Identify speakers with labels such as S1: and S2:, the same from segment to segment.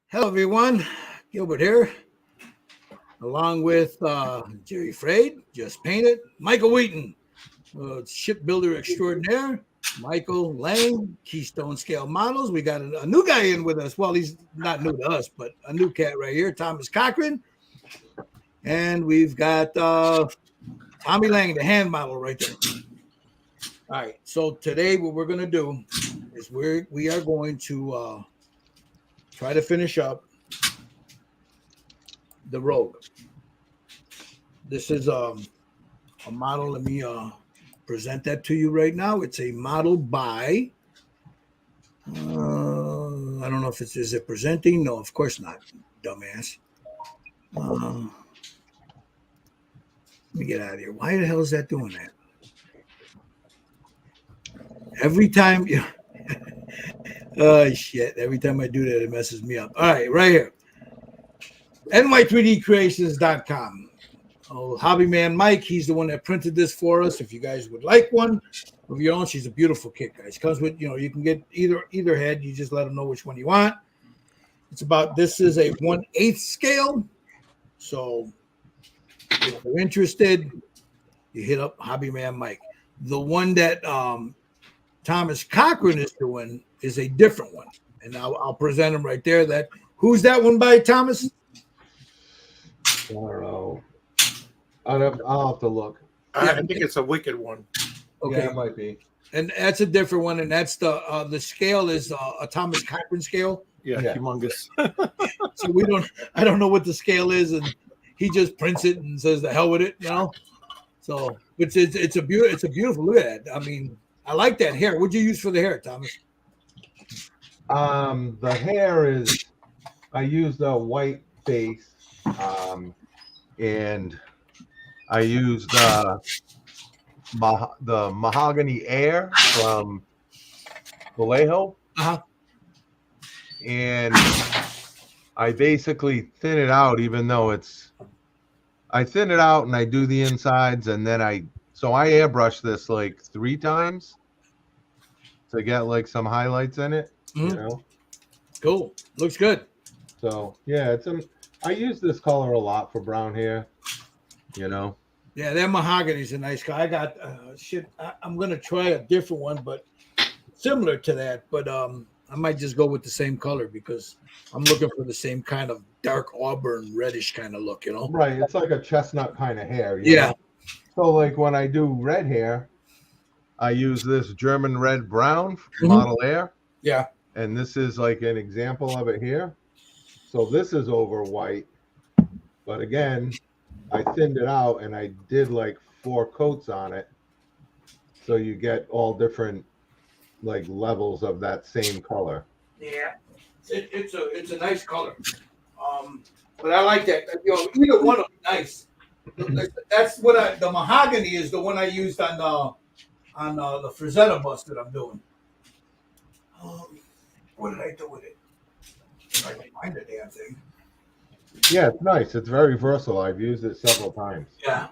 S1: Hello, everyone. Gilbert here, along with Jerry Fraid, just painted, Michael Wheaton, shipbuilder extraordinaire, Michael Lang, Keystone Scale Models. We got a new guy in with us. Well, he's not new to us, but a new cat right here, Thomas Cochran. And we've got Tommy Lang, the hand model right there. All right. So today, what we're going to do is we are going to try to finish up the Rogue. This is a model. Let me present that to you right now. It's a model by I don't know if it's is it presenting. No, of course not, dumbass. Let me get out of here. Why the hell is that doing that? Every time you oh shit, every time I do that it messes me up. All right, right here. ny3dcreations.com. Oh, hobby man Mike, he's the one that printed this for us. If you guys would like one of your own, she's a beautiful kit, guys. Comes with, you can get either head. You just let them know which one you want. It's about, this is a 1/8 scale. So if you're interested, you hit up hobby man Mike. The one that Thomas Cochran is doing is a different one, and I'll present him right there. Who's that one by, Thomas?
S2: I don't know. I'll have to look.
S3: I think it's a wicked one.
S1: Okay,
S2: yeah, it might be.
S1: And that's a different one, and that's the scale is a Thomas Cochran scale.
S3: Yeah, humongous.
S1: So I don't know what the scale is, and he just prints it and says the hell with it, So it's a beautiful. Look at that. I mean, I like that hair. What'd you use for the hair, Thomas?
S2: The hair is, I used a white face, and I used the mahogany air from Vallejo.
S1: Uh-huh.
S2: And I basically thin it out, even though I thin it out and I do the insides, and then I airbrush this like 3 times to get like some highlights in it,
S1: Cool. Looks good.
S2: So yeah, I use this color a lot for brown hair,
S1: Yeah, that mahogany is a nice color. I got I'm gonna try a different one, but similar to that. But I might just go with the same color because I'm looking for the same kind of dark auburn, reddish kind of look.
S2: Right, it's like a chestnut kind of hair.
S1: Yeah.
S2: So like when I do red hair, I use this German red brown Model Air.
S1: Yeah.
S2: And this is like an example of it here. So this is over white, but again, I thinned it out and I did like 4 coats on it, so you get all different like levels of that same color.
S1: Yeah, it's a nice color. But I like that. Either one of them nice. That's what the mahogany is the one I used on the Frazetta bus that I'm doing. What did I do with it? I can find the damn thing.
S2: Yeah, it's nice. It's very versatile. I've used it several times.
S1: Yeah.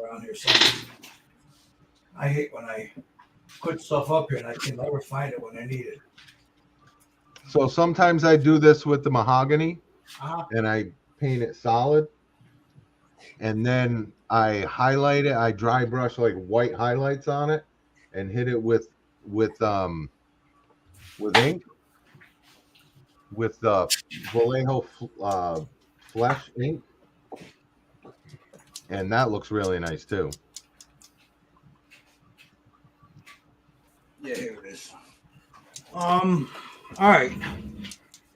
S1: Around here somewhere. I hate when I put stuff up here and I can never find it when I need it.
S2: So sometimes I do this with the mahogany,
S1: Uh-huh.
S2: and I paint it solid, and then I highlight it. I dry brush like white highlights on it, and hit it with ink, with the Vallejo Flesh ink, and that looks really nice too.
S1: Yeah, here it is. All right.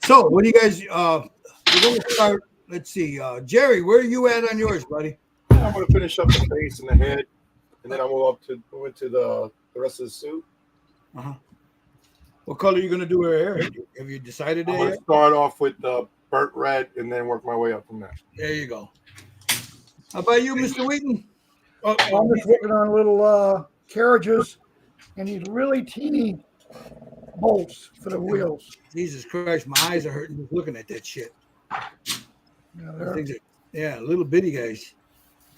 S1: So, what do you guys? We're going to start. Let's see, Jerry, where are you at on yours, buddy?
S3: I'm going to finish up the face and the head, and then I'll move into the rest of the suit.
S1: Uh-huh. What color are you going to do her hair? Have you decided
S3: I'm
S1: it
S3: going
S1: yet?
S3: to start off with the burnt red and then work my way up from there.
S1: There you go. How about you, Mr. Wheaton?
S4: I'm just working on little carriages and these really teeny bolts for the wheels.
S1: Jesus Christ, my eyes are hurting just looking at that shit. Yeah, little bitty guys.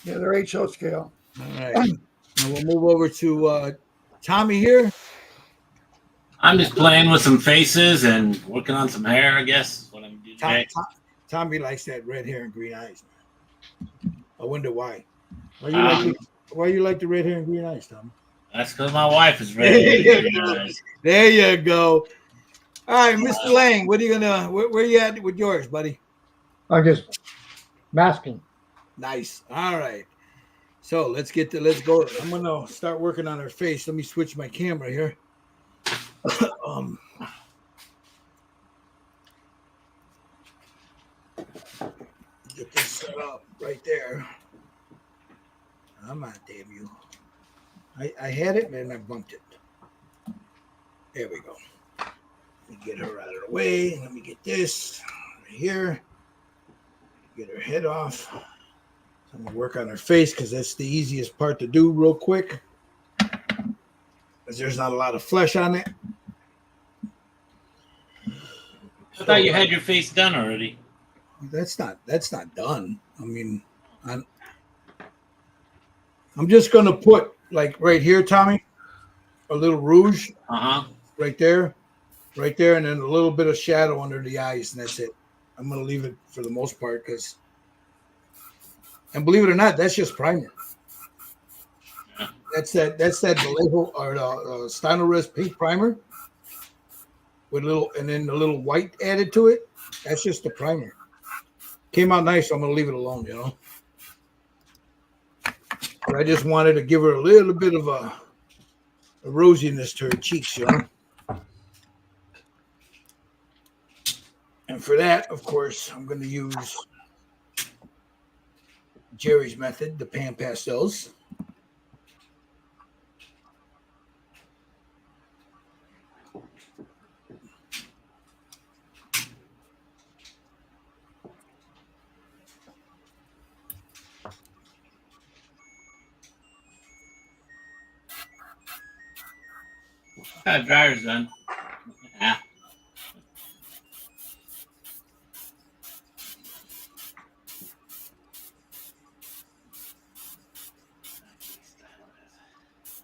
S4: They're HO scale.
S1: All right. Now we'll move over to Tommy here.
S5: I'm just playing with some faces and working on some hair, I guess. Is what I'm doing today.
S1: Tommy likes that red hair and green eyes. I wonder why. Why you like the red hair and green eyes, Tommy?
S5: That's because my wife is ready.
S1: There you go. All right, Mr. Lang, what are you gonna? Where you at with yours, buddy?
S4: I'm just masking.
S1: Nice. All right. So let's go. I'm gonna start working on her face. Let me switch my camera here. Get this set up right there. Come on, damn you. I had it and then I bumped it. There we go. Let me get her out of the way. Let me get this right here. Get her head off. So I'm gonna work on her face because that's the easiest part to do real quick. Because there's not a lot of flesh on it.
S5: I thought you had your face done already.
S1: That's not done. I mean, I'm just gonna put like right here, Tommy, a little rouge right there, and then a little bit of shadow under the eyes, and that's it. I'm gonna leave it for the most part because, and believe it or not, that's just primer.
S5: Yeah.
S1: That's that Vallejo or the Stynylrez pink primer with and then a little white added to it. That's just the primer. Came out nice, so I'm gonna leave it alone, you know. But I just wanted to give her a little bit of a rosiness to her cheeks, you know. And for that, of course, I'm going to use Jerry's method, the pan pastels.
S5: Got dryers done. Yeah.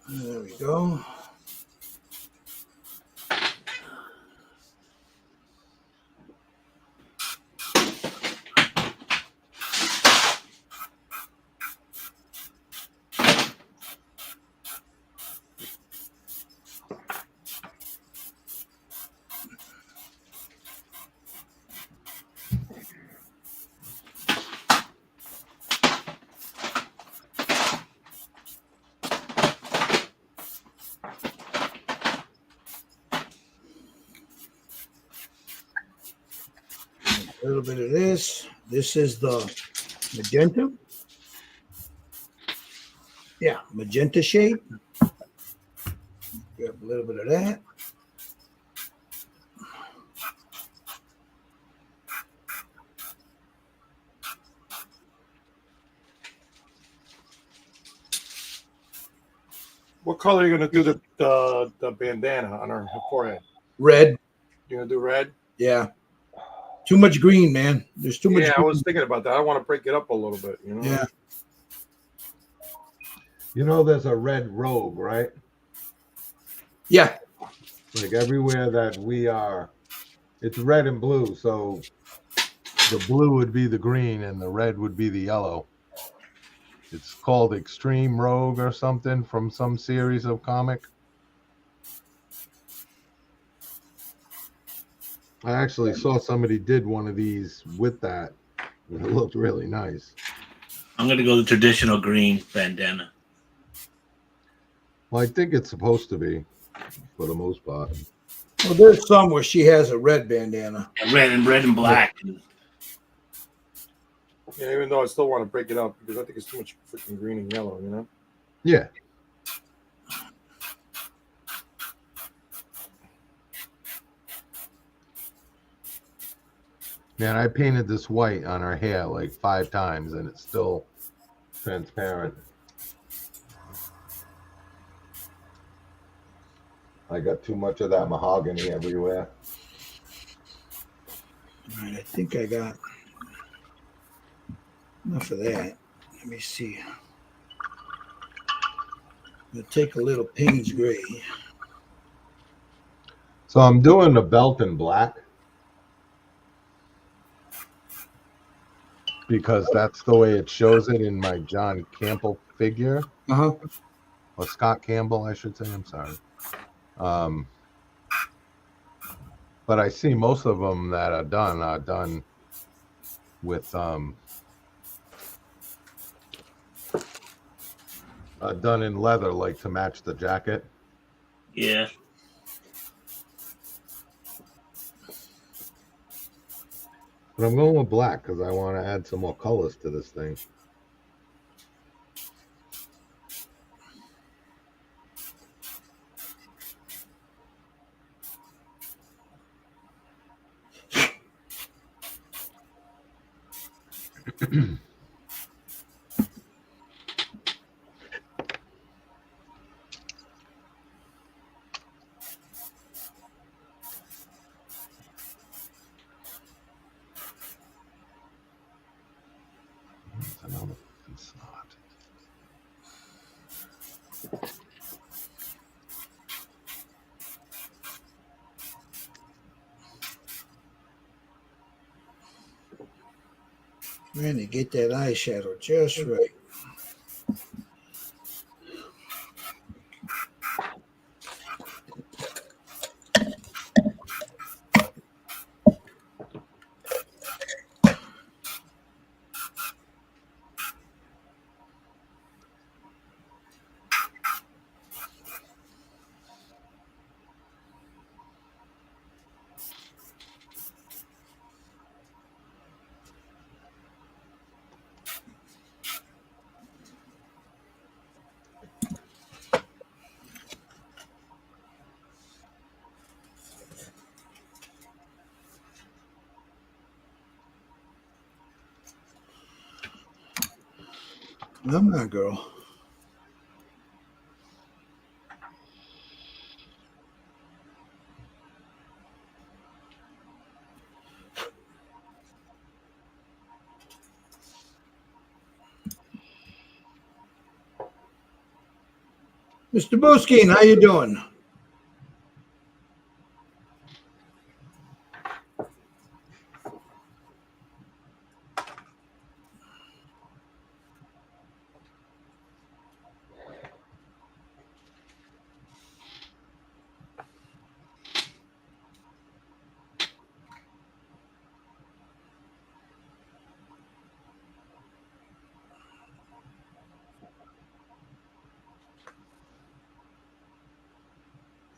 S1: There we go. A little bit of this. This is the magenta. Yeah, magenta shade. Grab a little bit of that.
S3: What color are you gonna do the bandana on her forehead?
S1: Red.
S3: You gonna do red?
S1: Yeah. Too much green, man. There's too much.
S3: Yeah, I
S1: green.
S3: was thinking about that. I want to break it up a little bit. You know.
S1: Yeah.
S2: You know, there's a red robe, right?
S1: Yeah.
S2: Like everywhere that we are, it's red and blue. So the blue would be the green and the red would be the yellow. It's called Extreme Rogue or something from some series of comic. I actually saw somebody did one of these with that. And it looked really nice.
S5: I'm going to go the traditional green bandana.
S2: Well, I think it's supposed to be, for the most part.
S1: Well, there's some where she has a red bandana.
S5: Red and black.
S3: Yeah, even though I still want to break it up because I think it's too much freaking green and yellow. You know.
S2: Yeah. Man, I painted this white on her hair like 5 times and it's still transparent. I got too much of that mahogany everywhere.
S1: All right, I think I got enough of that. Let me see. I'm going to take a little Payne's Gray.
S2: So I'm doing the belt in black because that's the way it shows it in my John Campbell figure,
S1: Uh-huh.
S2: or Scott Campbell, I should say. I'm sorry. But I see most of them that are done with done in leather, like to match the jacket.
S5: Yeah.
S2: But I'm going with black because I want to add some more colors to this thing. Another slot.
S1: Man, to get that eyeshadow just right. I'm not, girl. Mr. Booskin, how you doing?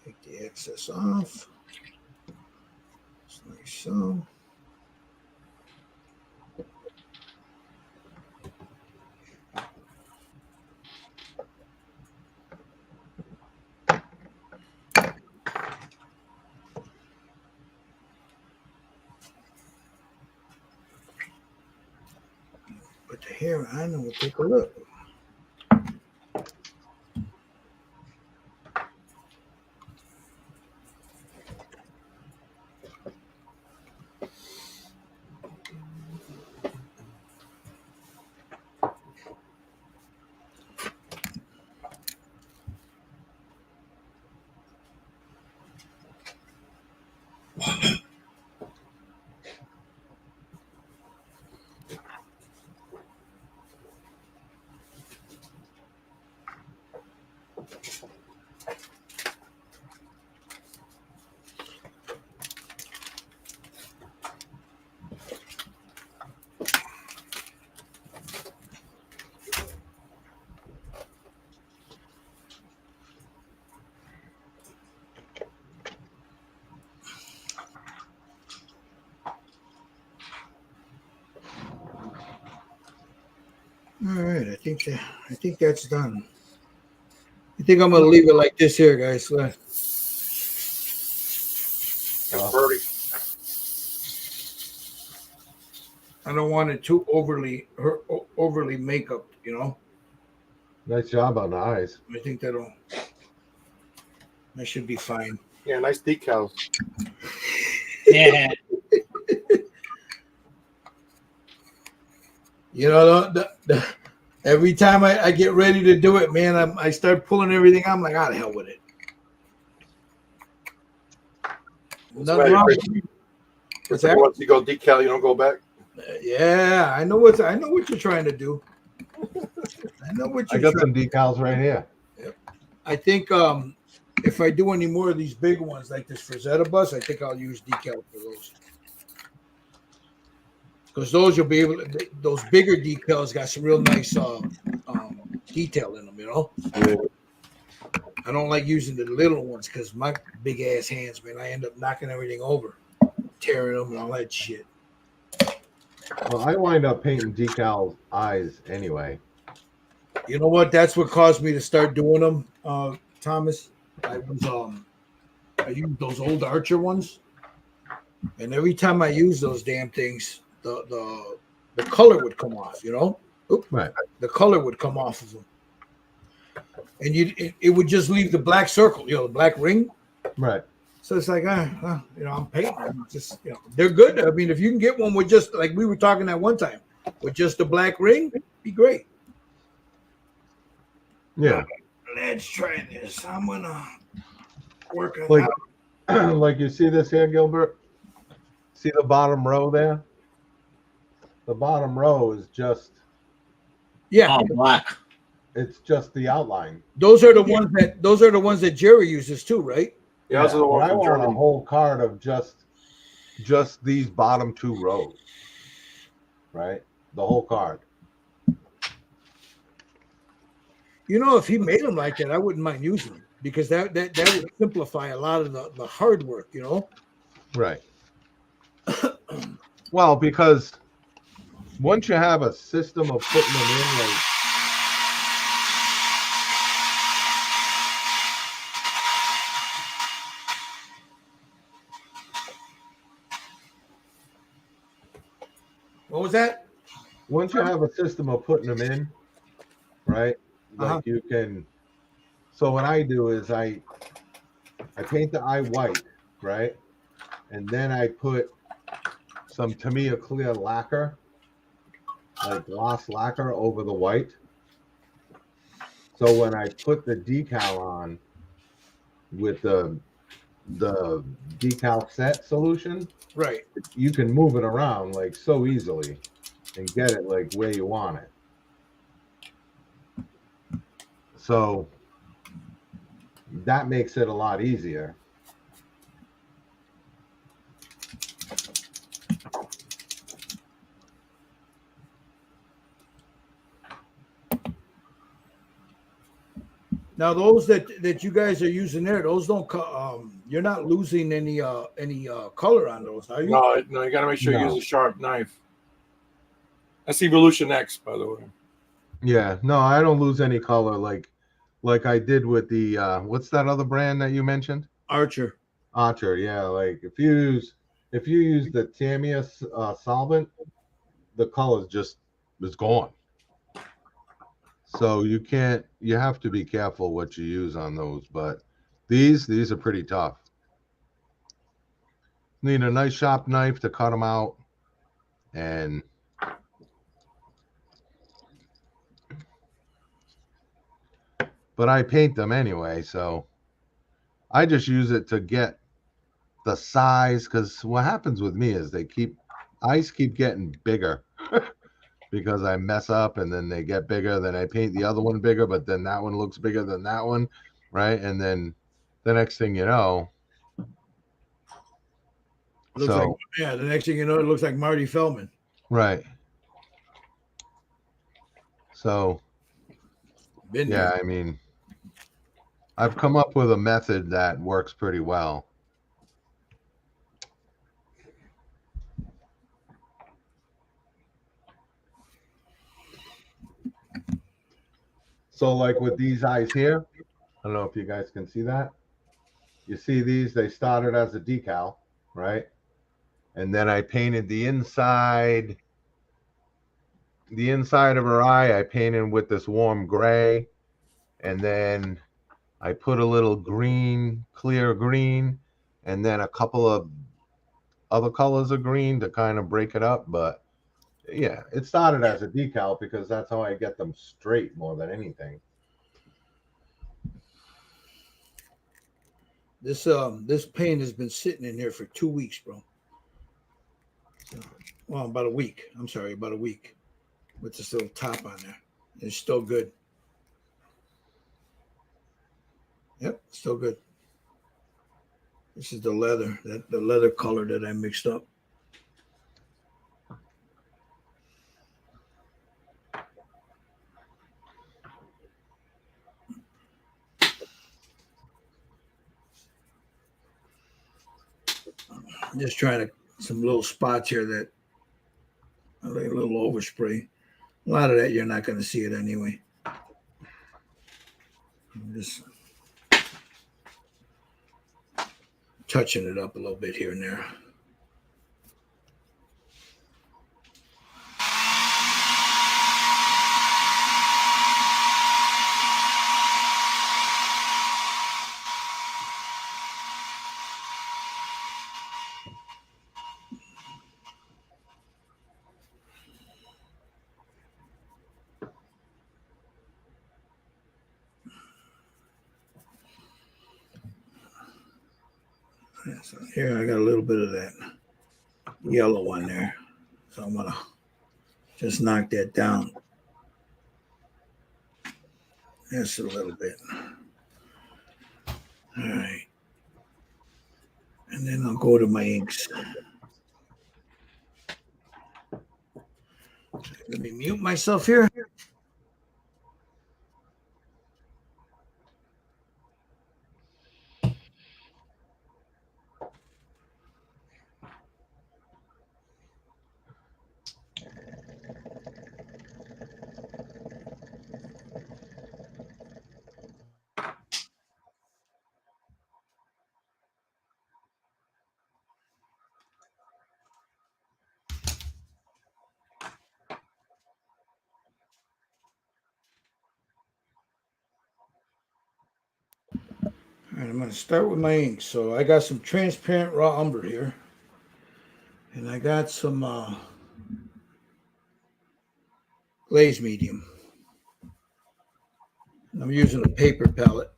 S1: Take the excess off. Just like so. Put the hair on and we'll take a look. All right, I think that's done. I think I'm gonna leave it like this here, guys.
S3: That's Birdie.
S1: I don't want it too overly makeup, you know.
S2: Nice job on the eyes.
S1: I think that should be fine.
S3: Yeah, nice decals.
S5: Yeah.
S1: You know, every time I get ready to do it, man, I start pulling everything. I'm like, ah, the hell with it. Nothing wrong. What's that?
S3: Once you go decal, you don't go back.
S1: Yeah, I know what you're trying to do. I know what
S2: I
S1: you're
S2: got
S1: trying.
S2: some decals right here.
S1: I think if I do any more of these big ones like this Frazetta bus, I think I'll use decal for those. Because those you'll be able to, those bigger decals got some real nice detail in them, you know.
S3: Yeah.
S1: I don't like using the little ones because my big ass hands, man, I end up knocking everything over, tearing them and all that shit.
S2: Well, I wind up painting decals eyes anyway.
S1: You know what? That's what caused me to start doing them, Thomas. I used those old Archer ones, and every time I use those damn things, the color would come off. You know,
S2: Right.
S1: The color would come off of them, and it would just leave the black circle, you know, the black ring.
S2: Right.
S1: So it's like, you know, I'm painting. I'm just, you know, they're good. I mean, if you can get one with just like we were talking that one time with just a black ring, be great.
S2: Yeah.
S1: Let's try this. I'm gonna work on
S2: Like,
S1: that.
S2: like you see this here, Gilbert? See the bottom row there? The bottom row is just,
S1: Yeah,
S5: Oh, black.
S2: it's just the outline.
S1: those are the ones that Jerry uses too, right?
S3: Yeah, those are the
S2: but
S3: ones
S2: I
S3: from
S2: want a
S3: Germany.
S2: whole card of just these bottom two rows. Right? The whole card.
S1: You know, if he made them like that, I wouldn't mind using them because that would simplify a lot of the hard work, you know.
S2: Right. Well, because once you have a system of putting them in, like,
S1: What was that?
S2: once you have a system of putting them in, right? Like
S1: Uh-huh.
S2: you can. So what I do is I paint the eye white, right? And then I put some Tamiya clear lacquer, like gloss lacquer over the white. So when I put the decal on with the decal set solution,
S1: Right.
S2: you can move it around like so easily and get it like where you want it. So that makes it a lot easier.
S1: Now those that you guys are using there, those don't. You're not losing any color on those, are you?
S3: No, you got to make sure you
S2: No.
S3: use a sharp knife. That's Evolution X, by the way.
S2: Yeah, no, I don't lose any color like I did with the what's that other brand that you mentioned?
S1: Archer.
S2: Archer. Yeah, like if you use the Tamiya solvent, the color just is gone. So you have to be careful what you use on those, but these are pretty tough. Need a nice sharp knife to cut them out, and but I paint them anyway, so I just use it to get the size, because what happens with me is eyes keep getting bigger because I mess up and then they get bigger, then I paint the other one bigger, but then that one looks bigger than that one, right? And then the next thing you know,
S1: Looks like, yeah, the next thing you know, it looks like Marty Feldman.
S2: right. So
S1: Been
S2: yeah,
S1: there.
S2: I mean, I've come up with a method that works pretty well. So like with these eyes here, I don't know if you guys can see that. You see these, they started as a decal, right? And then I painted the inside of her eye, I painted with this warm gray. And then I put a little green, clear green, and then a couple of other colors of green to kind of break it up. But yeah, it started as a decal because that's how I get them straight more than anything.
S1: This paint has been sitting in here for 2 weeks, bro. Well, about a week. I'm sorry, about a week with this little top on there. It's still good. Yep, still good. This is the leather, the leather color that I mixed up. I'm just trying to some little spots here that I like a little overspray. A lot of that you're not going to see it anyway. I'm just touching it up a little bit here and there. Yeah, so here I got a little bit of that yellow one there. So I'm going to just knock that down. Just a little bit. All right. And then I'll go to my inks. Let me mute myself here. All right, I'm going to start with my ink. So I got some transparent raw umber here. And I got some glaze medium. I'm using a paper palette.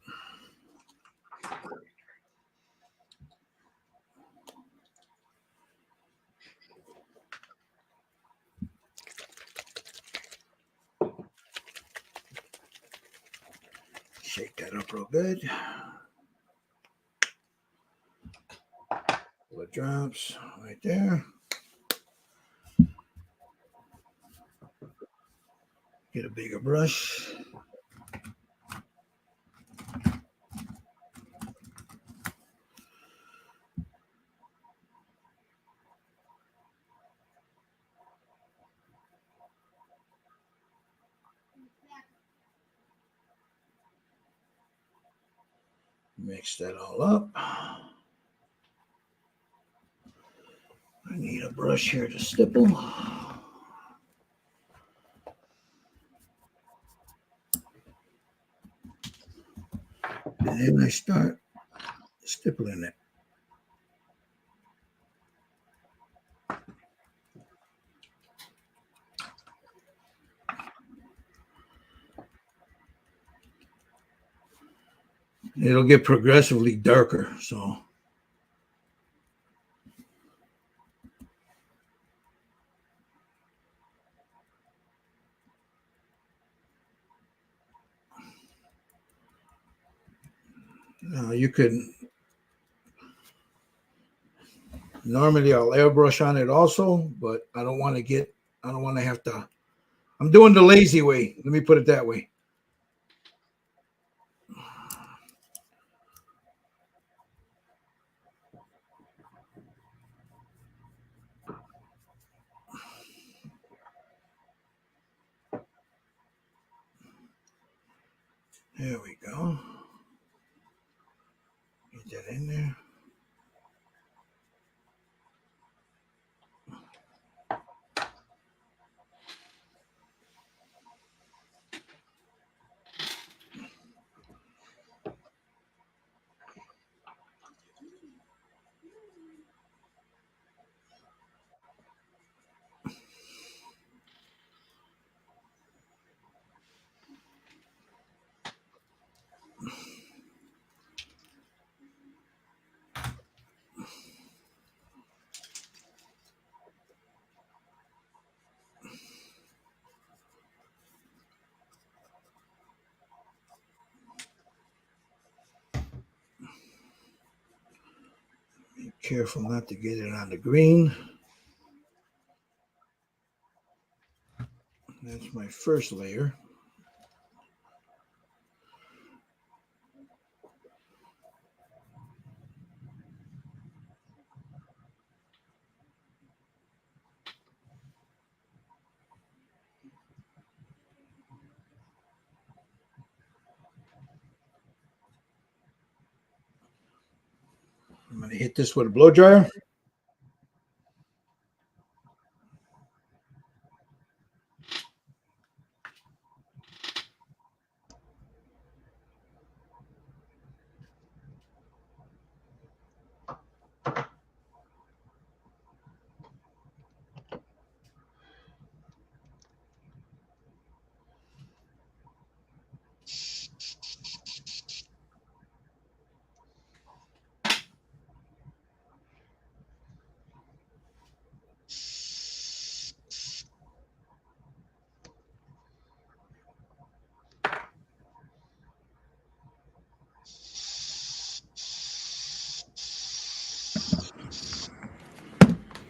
S1: Shake that up real good. Couple of drops right there. Get a bigger brush. Mix that all up. I need a brush here to stipple. And then I start stippling it. It'll get progressively darker. So now you could normally I'll airbrush on it also, but I don't want to have to. I'm doing the lazy way. Let me put it that way. There we go. Get that in there. Careful not to get it on the green. That's my first layer. I'm going to hit this with a blow dryer.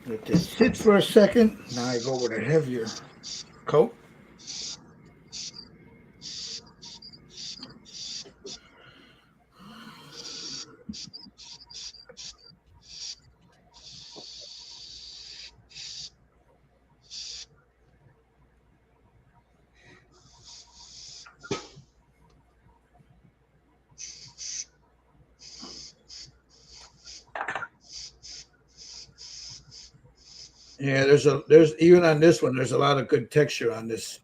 S1: Let this sit for a second. Now I go with a heavier coat. Yeah, there's even on this one, there's a lot of good texture on this.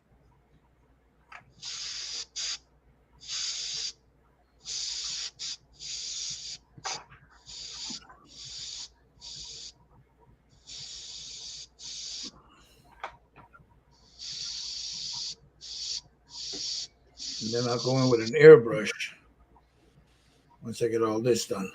S1: And then I'll go in with an airbrush once I get all this done.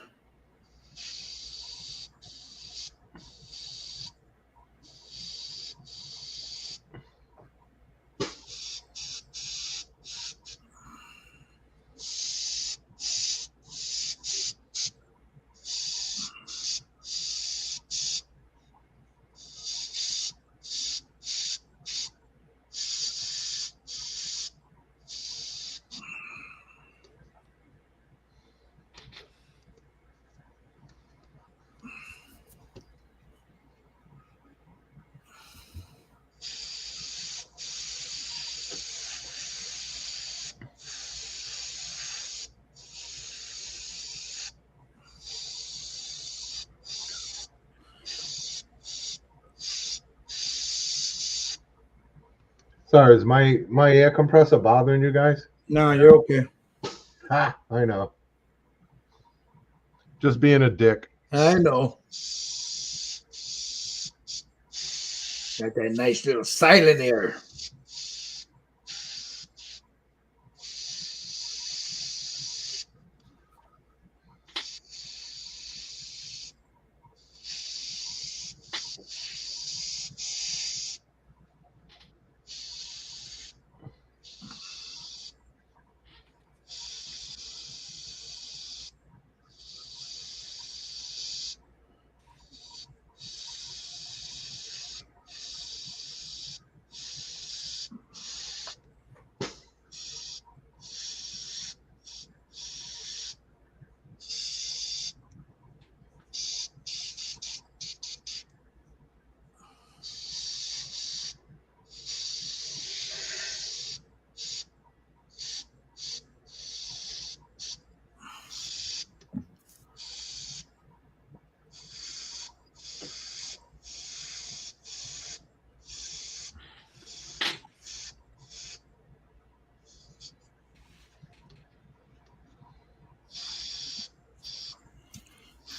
S2: Sorry, is my air compressor bothering you guys?
S1: No, you're okay.
S2: Ha, I know. Just being a dick.
S1: I know. Got that nice little silent air.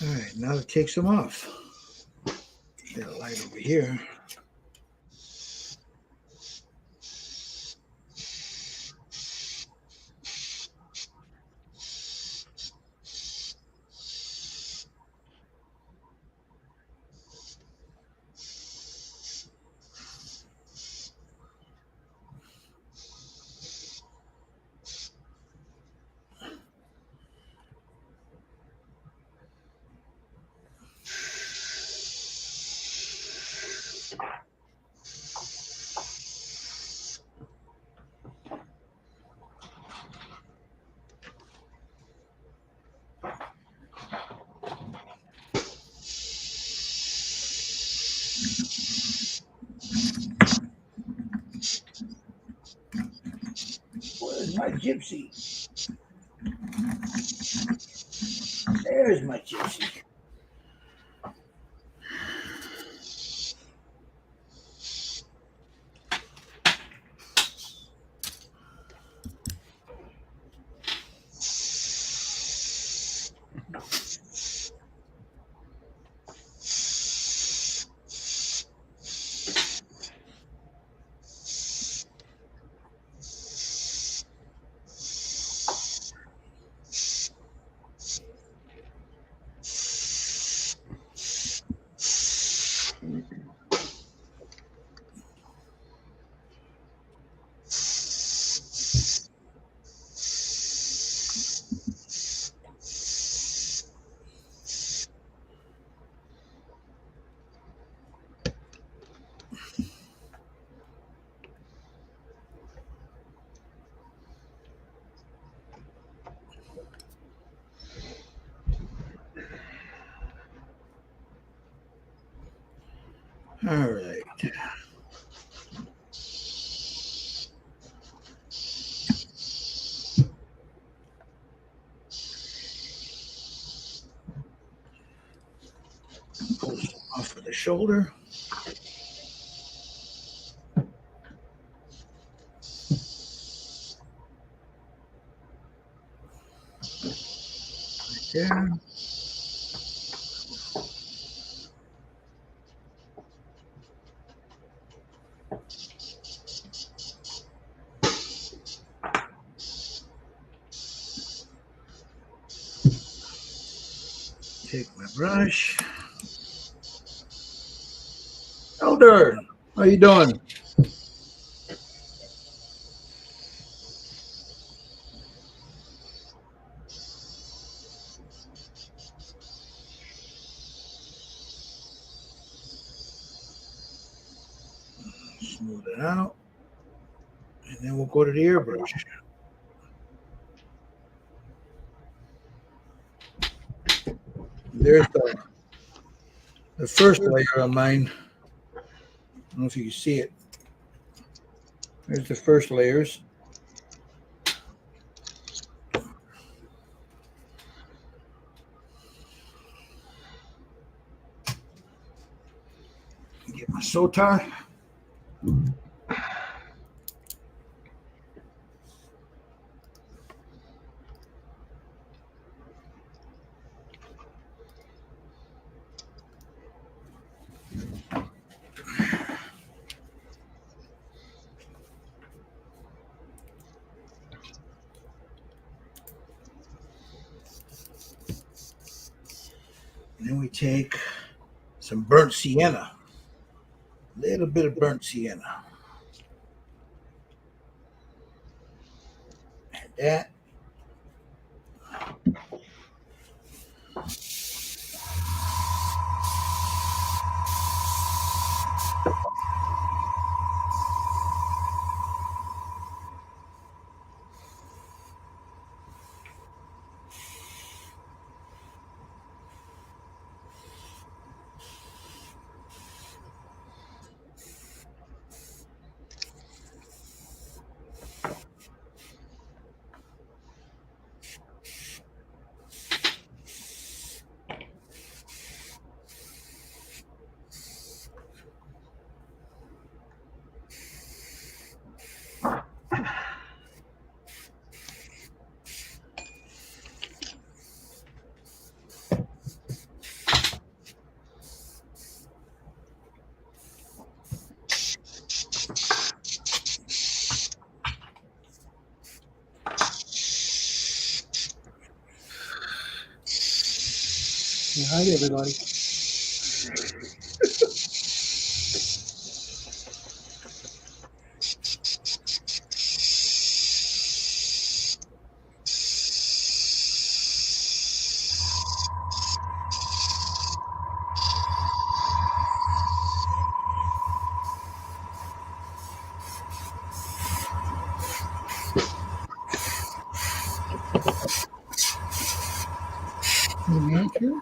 S1: All right, now to take some off. Get a light over here. gypsy. There's my gypsy. All right. Pull some off of the shoulder. Right there. Take my brush. Elder, how you doing? Smooth it out. And then we'll go to the airbrush. There's the first layer of mine. I don't know if you can see it. There's the first layers. Get my Sotar. And then we take some burnt sienna. A little bit of burnt sienna. And that.
S4: Hi, everybody. Manicure?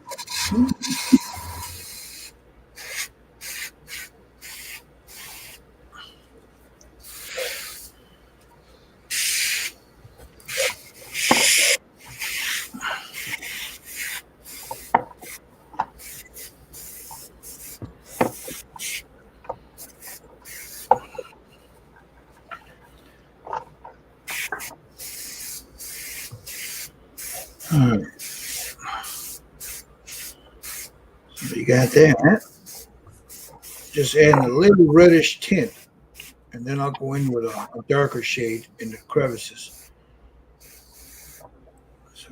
S1: got that. Just adding a little reddish tint, and then I'll go in with a darker shade in the crevices. So,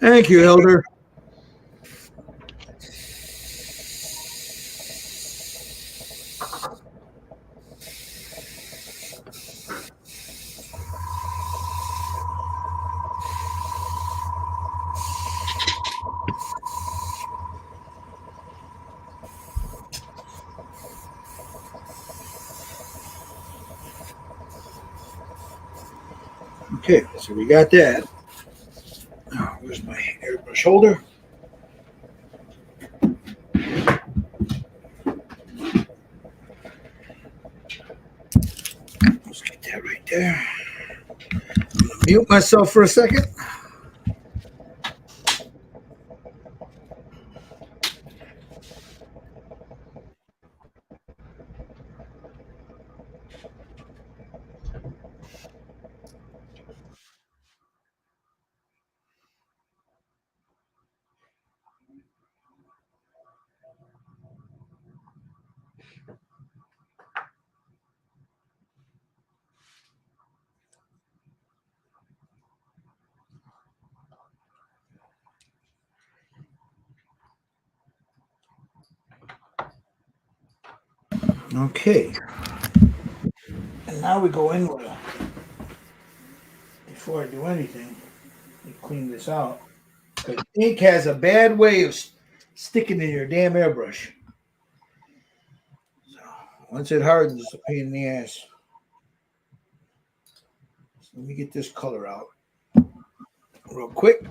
S1: thank you, Elder. Okay, so we got that. Now, where's my airbrush holder? Let's get that right there. I'm gonna mute myself for a second. Okay. And now we go in with a, before I do anything, let me clean this out. Because ink has a bad way of sticking in your damn airbrush. So once it hardens, it's a pain in the ass. So let me get this color out real quick.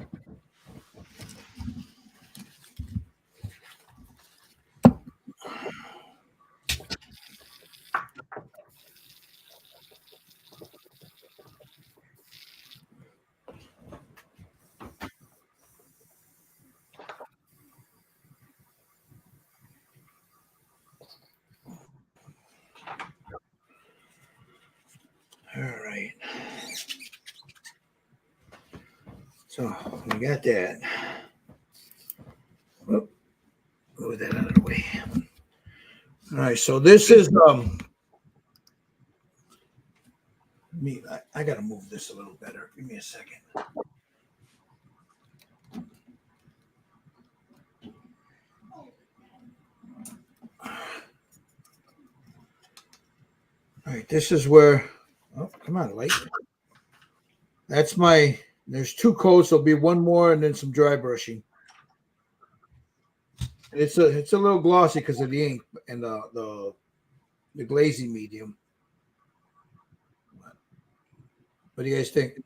S1: All right. So we got that. Whoop. Move that out of the way. All right. So this is me. I gotta move this a little better. Give me a second. All right. This is where. Oh, come on, light. That's my. There's two coats. There'll be one more, and then some dry brushing. It's a little glossy because of the ink and the glazing medium. What do you guys think?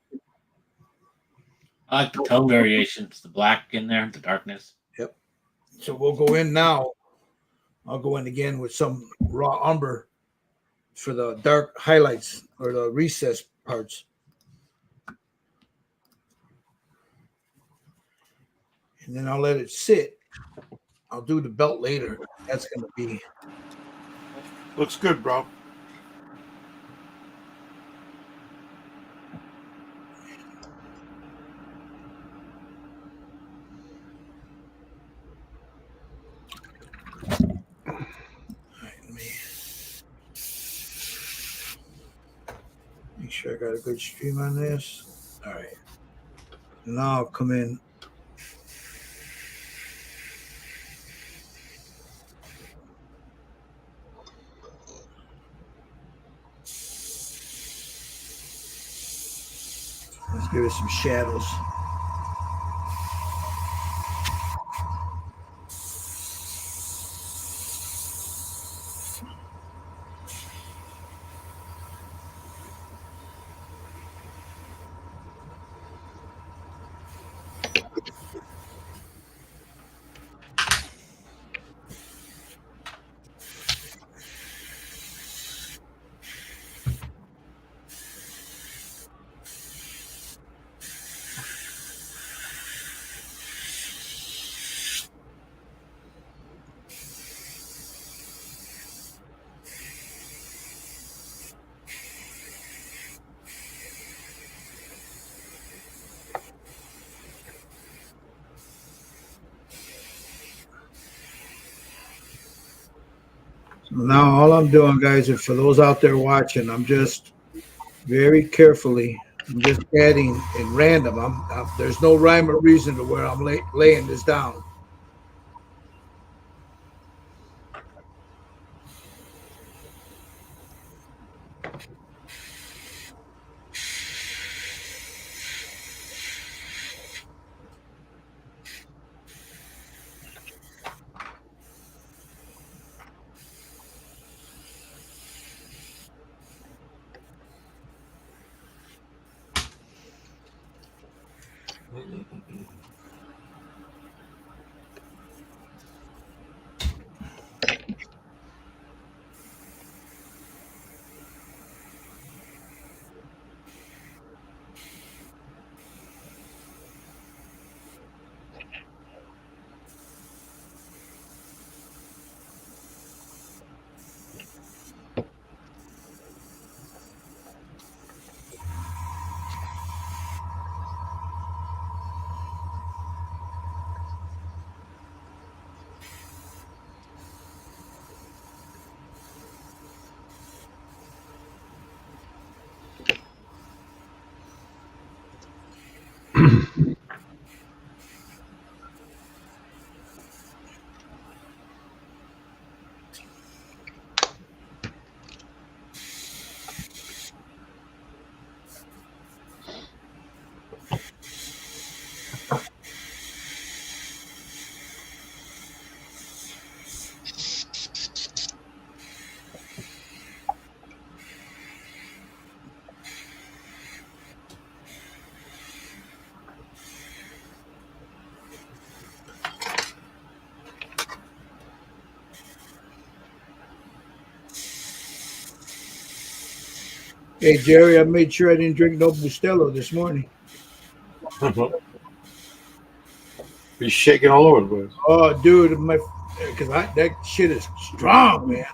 S5: I like the tone variations, the black in there, the darkness.
S1: Yep. So we'll go in now. I'll go in again with some raw umber for the dark highlights or the recess parts. And then I'll let it sit. I'll do the belt later. That's going to be.
S3: Looks good, bro.
S1: All right, let me make sure I got a good stream on this. All right. Now I'll come in. Let's give it some shadows. Now, all I'm doing, guys, is for those out there watching, I'm just very carefully, I'm just adding in random. There's no rhyme or reason to where I'm laying this down. Hey, Jerry, I made sure I didn't drink no Bustelo this morning.
S3: He's shaking all over the place.
S1: Oh, dude, because that shit is strong, man.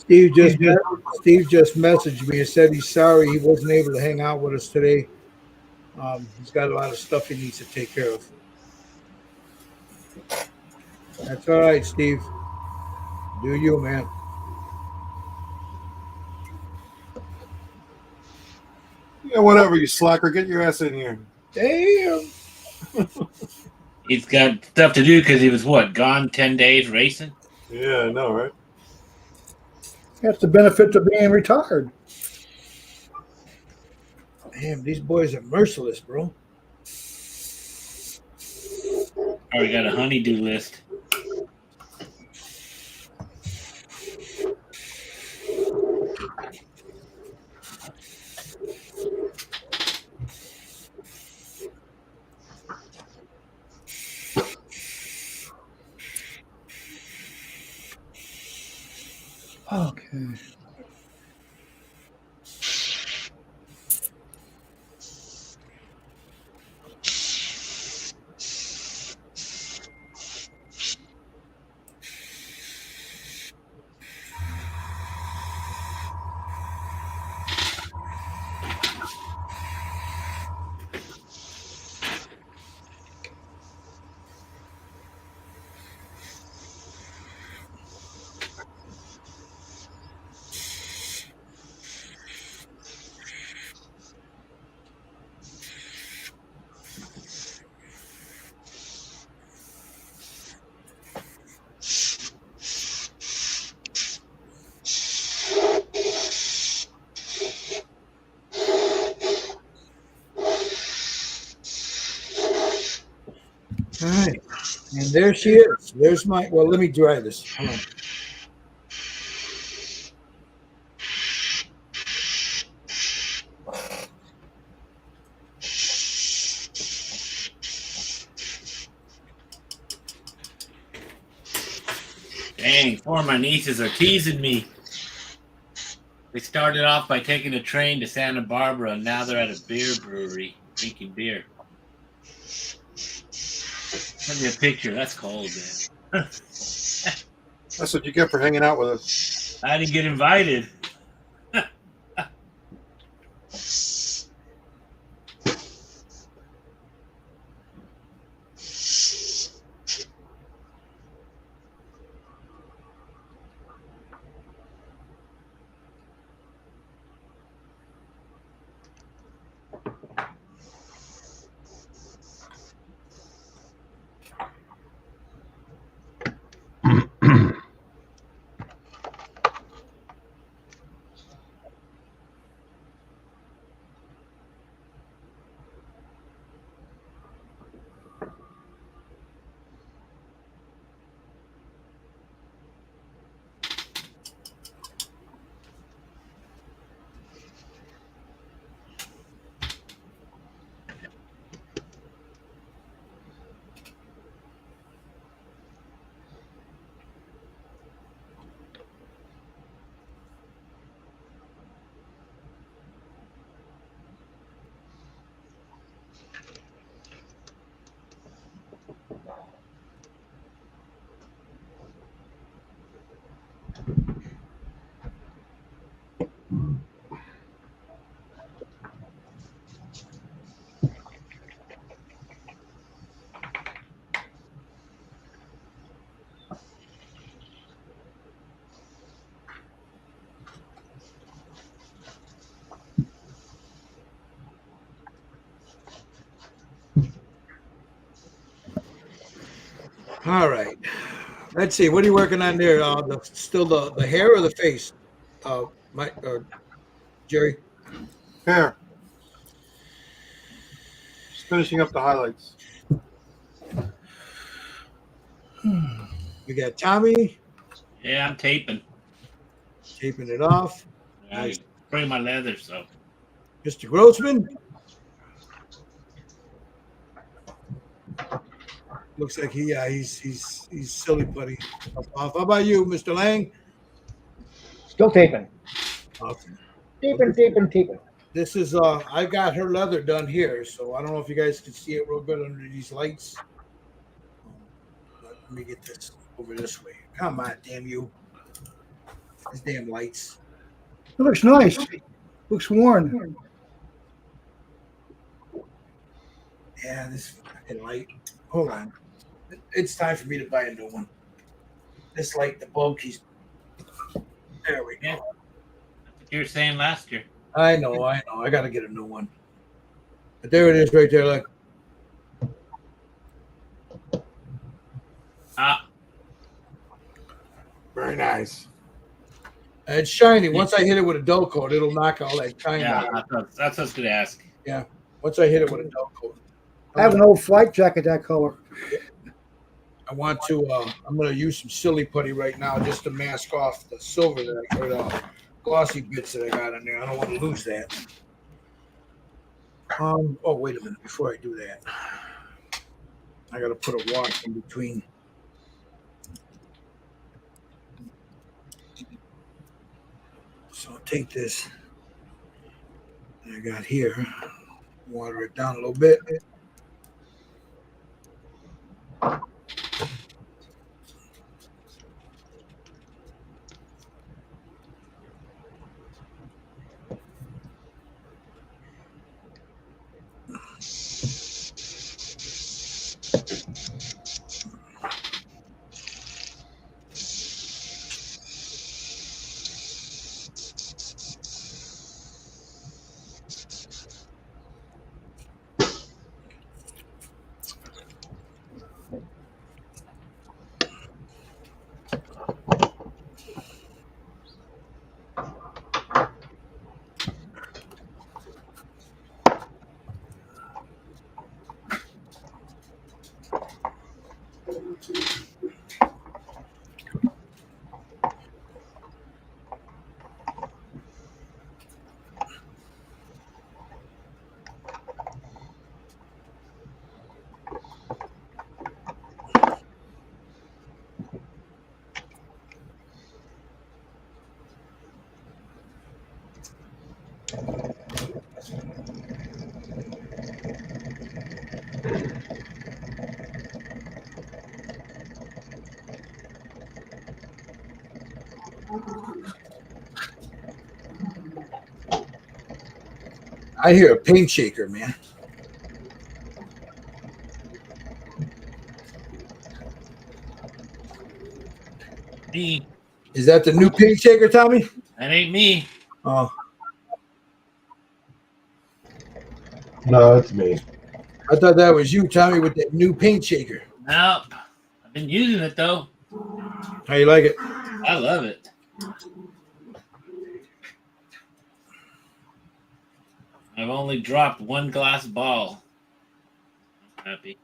S1: Steve just messaged me and said he's sorry he wasn't able to hang out with us today. He's got a lot of stuff he needs to take care of. That's all right, Steve. Do you, man?
S3: Yeah, whatever, you slacker. Get your ass in here.
S1: Damn.
S5: He's got stuff to do because he was gone 10 days racing?
S3: Yeah, I know, right?
S4: That's the benefit of being retired.
S1: Damn, these boys are merciless, bro.
S5: Already got a honeydew list.
S4: Okay.
S1: All right. And there she is. There's my, well, let me dry this. Hold on.
S5: Dang, four of my nieces are teasing me. They started off by taking a train to Santa Barbara, and now they're at a beer brewery drinking beer. Send me a picture. That's cold, man.
S3: That's what you get for hanging out with us.
S5: I didn't get invited.
S1: All right. Let's see. What are you working on there? Still the hair or the face? Mike, Jerry.
S3: Here. Just finishing up the highlights.
S1: We got Tommy
S5: Yeah, I'm taping.
S1: taping it off.
S5: I bring my leather, so.
S1: Mr. Grossman. Looks like he's silly putty off. How about you, Mr. Lang?
S6: Still taping.
S1: Awesome.
S6: Taping.
S1: This is I got her leather done here, so I don't know if you guys can see it real good under these lights. Let me get this over this way. Come on, damn you. These damn lights.
S4: It looks nice. Looks worn.
S1: Yeah, this fucking light. Hold on. It's time for me to buy a new one. This light, the bulb keys. There we go.
S5: You were saying last year.
S1: I know. I got to get a new one. But there it is right there. Look.
S5: Ah,
S3: Very nice.
S1: It's shiny. Once I hit it with a dull coat, it'll knock all that shine
S5: yeah,
S1: out.
S5: that's what I was going to ask.
S1: Once I hit it with a dull coat.
S4: I have an old flight jacket that color.
S1: I want to. I'm going to use some silly putty right now just to mask off the silver that I got off. Glossy bits that I got in there. I don't want to lose that. Oh, wait a minute. Before I do that, I got to put a wash in between. So I'll take this that I got here, water it down a little bit. I hear a paint shaker, man.
S5: Me.
S1: Is that the new paint shaker, Tommy?
S5: That ain't me.
S1: Oh,
S2: No, it's me.
S1: I thought that was you, Tommy, with that new paint shaker.
S5: Nope. I've been using it though.
S1: How you like it?
S5: I love it. I've only dropped one glass ball. I'm happy.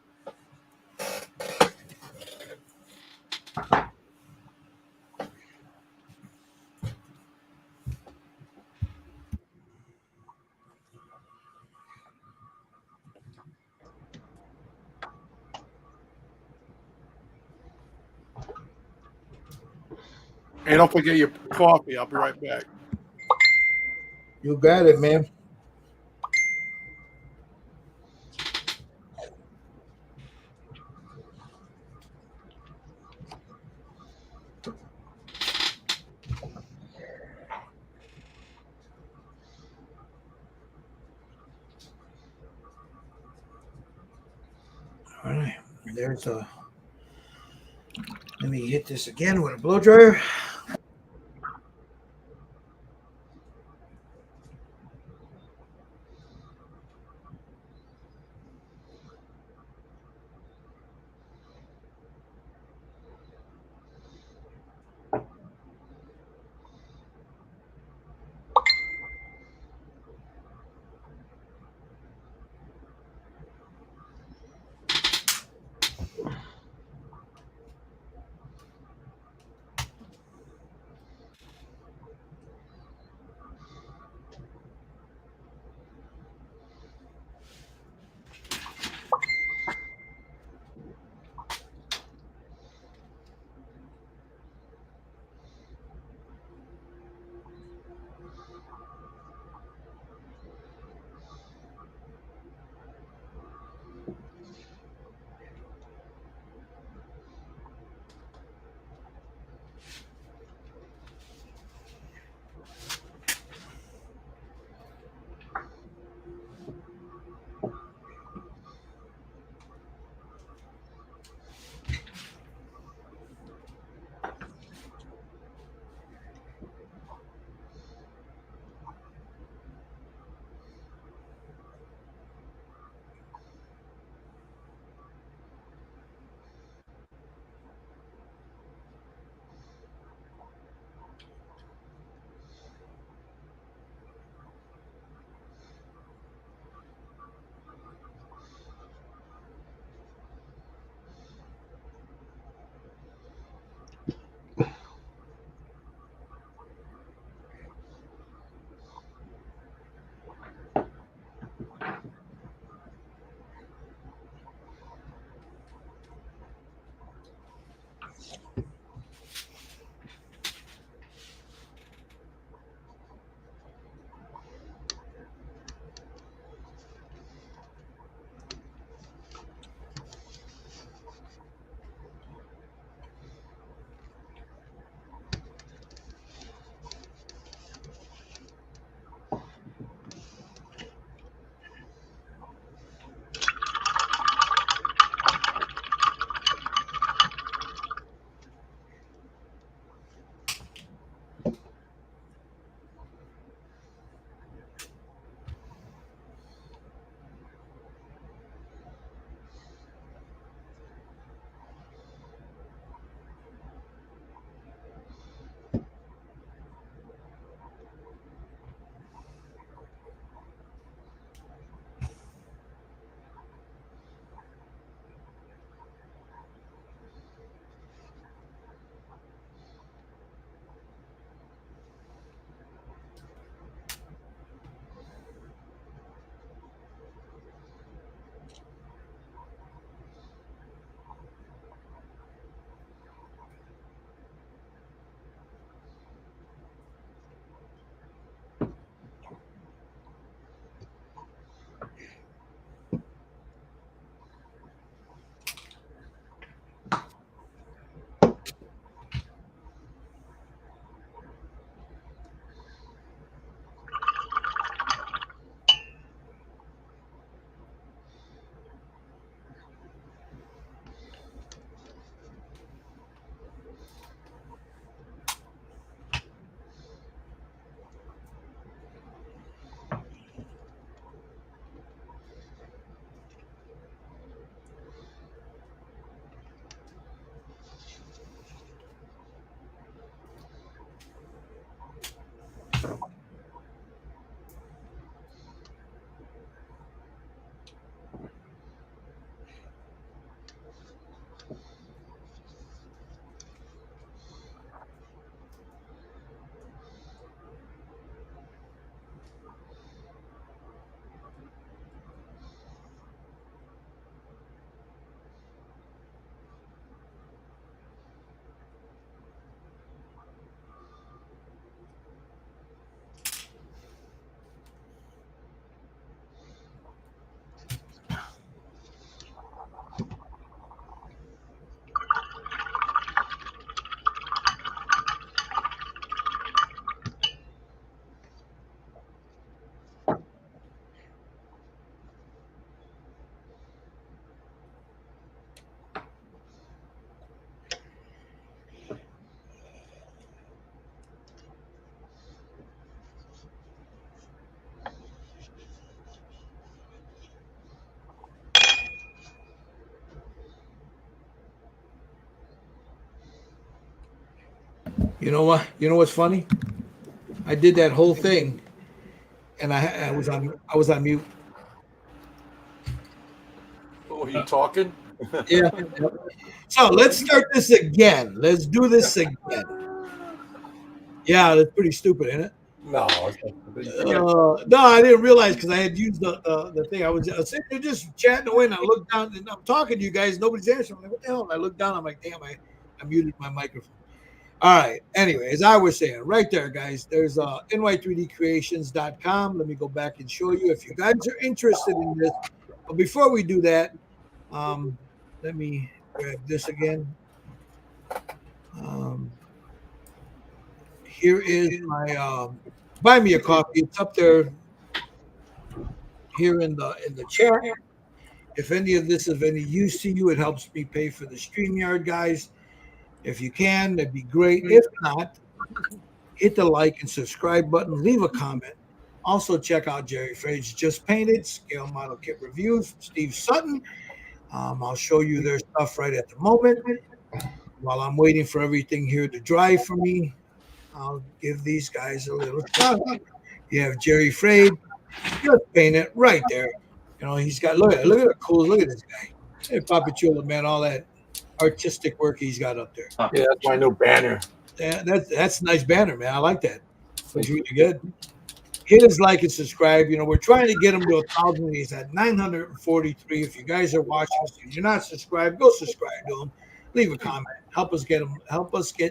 S3: Hey, don't forget your coffee. I'll be right back.
S1: You got it, man. All right, there's a. Let me hit this again with a blow dryer. You know what? You know what's funny? I did that whole thing, and I was on mute.
S3: Oh, are you talking?
S1: Yeah. So let's start this again. Let's do this again. Yeah, that's pretty stupid, isn't it?
S3: No.
S1: No, I didn't realize because I had used the thing. I was sitting there just chatting away, and I looked down and I'm talking to you guys. Nobody's answering. I'm like, what the hell? And I looked down. I'm like, damn, I muted my microphone. All right. Anyway, as I was saying, right there, guys, there's ny3dcreations.com. Let me go back and show you if you guys are interested in this. But before we do that, let me grab this again. Here is my buy me a coffee. It's up there here in the chat. If any of this is of any use to you, it helps me pay for the StreamYard, guys. If you can, that'd be great. If not, hit the like and subscribe button. Leave a comment. Also, check out Jerry Frade's Just Painted Scale Model Kit Reviews from Steve Sutton. I'll show you their stuff right at the moment. While I'm waiting for everything here to dry for me, I'll give these guys a little shot. You have Jerry Frade, Just Painted right there. You know, he's got, look at the cool, look at this guy. Hey, Papichulo, man, all that artistic work he's got up there.
S3: Yeah, that's my new banner.
S1: Yeah, that's a nice banner, man. I like that. It's really good. Hit us, like, and subscribe. You know, we're trying to get him to 1,000. He's at 943. If you guys are watching, if you're not subscribed, go subscribe to him. leave a comment. Help us get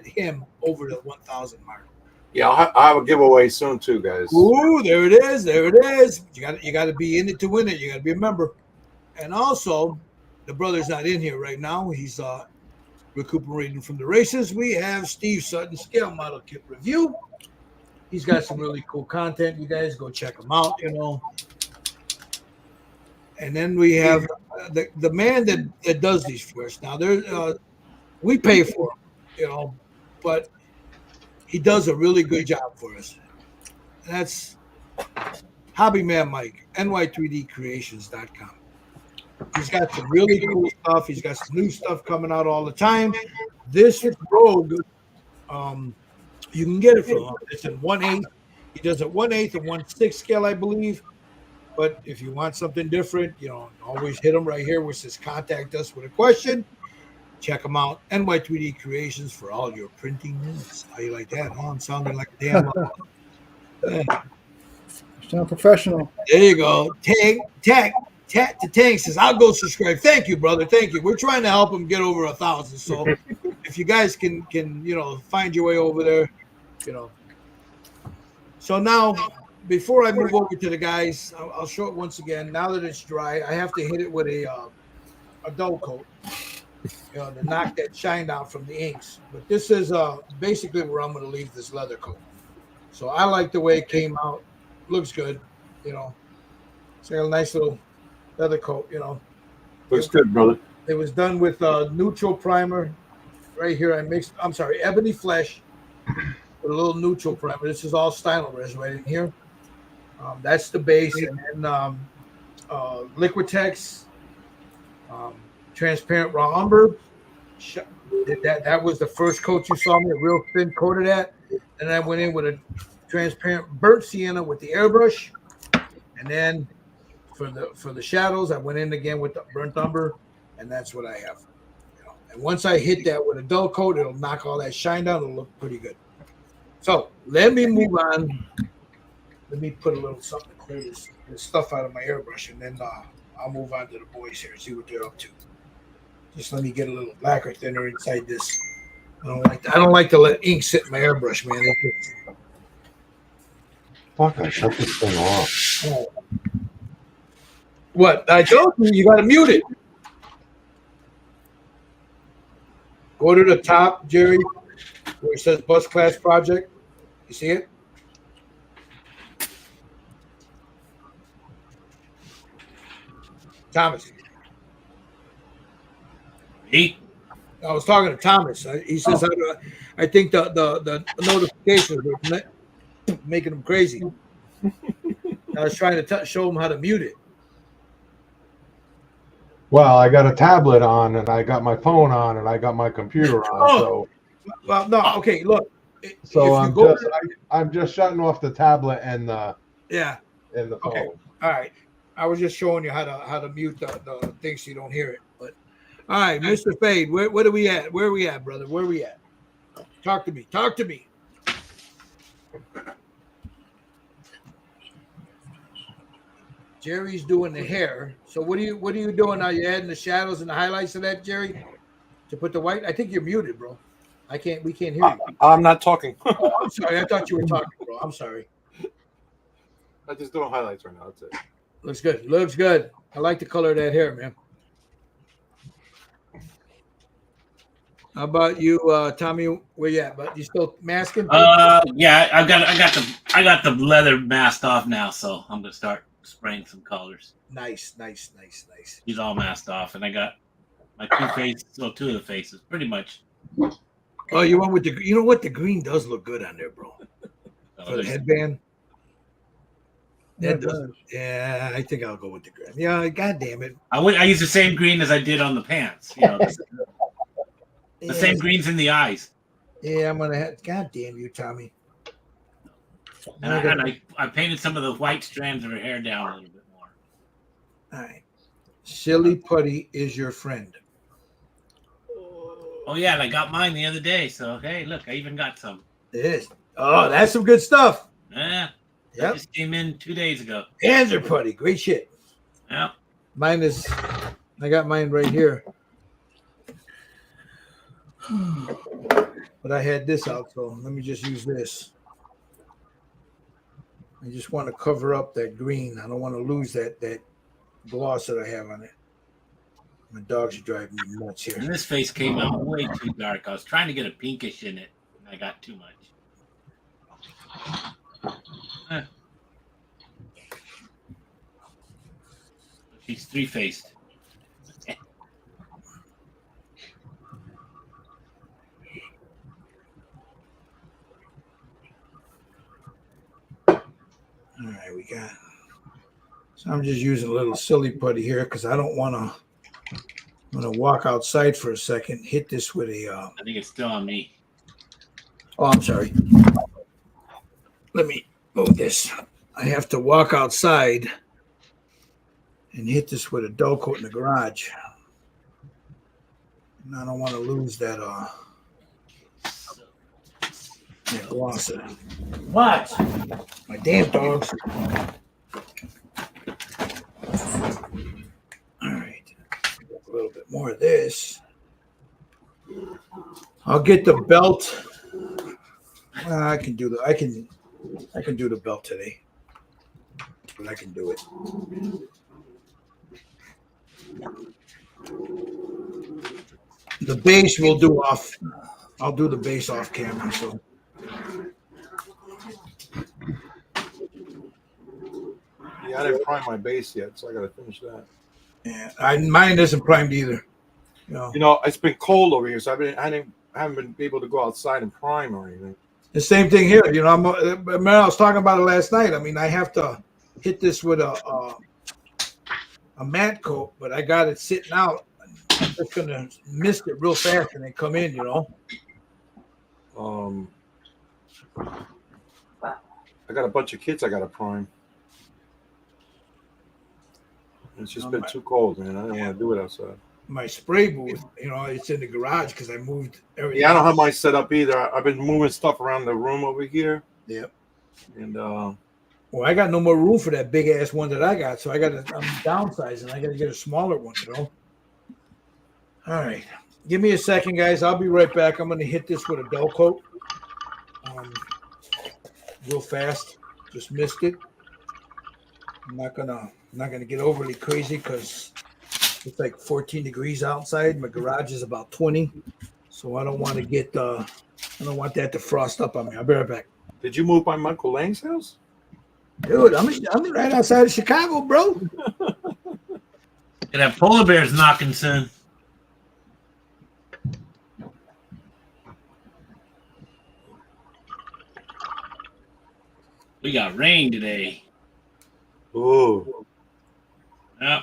S1: him over the 1,000 mark.
S3: Yeah, I'll have a giveaway soon too, guys.
S1: Ooh, there it is. There it is. You got to be in it to win it. You got to be a member. And also, the brother's not in here right now. He's recuperating from the races. We have Steve Sutton, Scale Model Kit Review. He's got some really cool content. You guys go check him out, you know. And then we have the man that does these for us. Now, we pay for him, you know, but he does a really good job for us. And that's Hobby Man Mike, ny3dcreations.com. He's got some really cool stuff. He's got some new stuff coming out all the time. This Rogue, you can get it from him. It's in 1/8. He does it 1/8 and 1/6 scale, I believe. But if you want something different, you know, always hit him right here where it says contact us with a question. Check them out. NY3D Creations for all your printing needs. How you like that? Oh, I'm sounding like a damn.
S4: Sound professional.
S1: There you go. Tank says, I'll go subscribe. Thank you, brother. Thank you. We're trying to help him get over 1,000. So if you guys can you know, find your way over there, you know. So now, before I move over to the guys, I'll show it once again. Now that it's dry, I have to hit it with a dull coat, you know, to knock that shine down from the inks. But this is basically where I'm going to leave this leather coat. So I like the way it came out. Looks good, you know. It's got a nice little leather coat, you know.
S3: Looks good, brother.
S1: It was done with neutral primer. Right here, I mixed, ebony flesh with a little neutral primer. This is all Styrylresin right in here. That's the base. And then Liquitex, transparent raw umber. That was the first coat you saw me, a real thin coat of that. And I went in with a transparent burnt sienna with the airbrush. And then for the shadows, I went in again with the burnt umber, and that's what I have. You know, and once I hit that with a dull coat, it'll knock all that shine down. It'll look pretty good. So let me move on. Let me put a little something to clear this stuff out of my airbrush, and then I'll move on to the boys here and see what they're up to. Just let me get a little lacquer thinner inside this. I don't like to let ink sit in my airbrush, man.
S2: Fuck, I shut this thing off.
S1: What? I told you got to mute it. Go to the top, Jerry, where it says Bus Class Project. You see it? Thomas.
S5: Me?
S1: I was talking to Thomas. He says, I think the notifications were making him crazy. I was trying to show him how to mute it.
S2: Well, I got a tablet on, and I got my phone on, and I got my computer on. So,
S1: well, no, okay. Look,
S2: so I'm just shutting off the tablet and the phone.
S1: Okay. All right. I was just showing you how to mute the thing so you don't hear it. But all right, Mr. Fade, where are we at? Where are we at, brother? Where are we at? Talk to me. Talk to me. Jerry's doing the hair. So what are you doing now? You adding the shadows and the highlights of that, Jerry? To put the white? I think you're muted, bro. We can't hear you.
S3: I'm not talking.
S1: Oh, I'm sorry. I thought you were talking, bro. I'm sorry.
S3: I'm just doing highlights right now. That's it.
S1: Looks good. Looks good. I like the color of that hair, man. How about you, Tommy? Where you at? But you still masking?
S5: Yeah, I got the leather masked off now, so I'm gonna start spraying some colors.
S1: Nice.
S5: He's all masked off, and I got my two of the faces, pretty much.
S1: Oh, you went with the. You know what? The green does look good on there, bro. For the headband. That does. Yeah, I think I'll go with the green. Yeah, God damn it.
S5: I used the same green as I did on the pants. You know, the same greens in the eyes.
S1: Yeah, I'm gonna have. God damn you, Tommy.
S5: And I painted some of the white strands of her hair down a little bit more.
S1: All right. Silly Putty is your friend.
S5: Oh yeah, and I got mine the other day. So hey, look, I even got some.
S1: It is. Oh, that's some good stuff.
S5: Yeah.
S1: Yep.
S5: It just came in 2 days ago.
S1: Panzer Putty, great shit.
S5: Yeah.
S1: Mine is. I got mine right here. But I had this out, so let me just use this. I just want to cover up that green. I don't want to lose that gloss that I have on it. My dogs are driving me nuts here.
S5: And this face came out way too dark. I was trying to get a pinkish in it, and I got too much. She's three-faced.
S1: All right, we got. So I'm just using a little silly putty here because I don't want to. I'm going to walk outside for a second. Hit this with a.
S5: I think it's still on me.
S1: Oh, I'm sorry. Let me move this. I have to walk outside and hit this with a dull coat in the garage. And I don't want to lose that gloss.
S6: What?
S1: My damn dogs. All right. A little bit more of this. I'll get the belt. Well, I can do the belt today. But I can do it. The base we'll do off. I'll do the base off camera. So
S3: Yeah, I didn't prime my base yet, so I got to finish that.
S1: yeah, mine isn't primed either.
S3: You know, it's been cold over here, so I haven't been able to go outside and prime or anything.
S1: The same thing here. You know, I was talking about it last night. I mean, I have to hit this with a matte coat, but I got it sitting out. I'm just gonna mist it real fast and then come in. You know.
S3: I got a bunch of kits I got to prime. It's just been too cold, man. I didn't want to do it outside.
S1: My spray booth, you know, it's in the garage because I moved everything.
S3: Yeah, I don't have mine set up either. I've been moving stuff around the room over here.
S1: Yep.
S3: And
S1: well, I got no more room for that big ass one that I got, so I'm downsizing. I got to get a smaller one, you know. All right, give me a second, guys. I'll be right back. I'm going to hit this with a dull coat, real fast. Just missed it. I'm not gonna get overly crazy because it's like 14 degrees outside. My garage is about 20, so I don't want to get I don't want that to frost up on me. I'll be right back.
S3: did you move by Michael Lang's house?
S1: Dude, I'm right outside of Chicago, bro.
S5: Gonna have polar bears knocking soon. We got rain today.
S3: Ooh.
S5: Yep.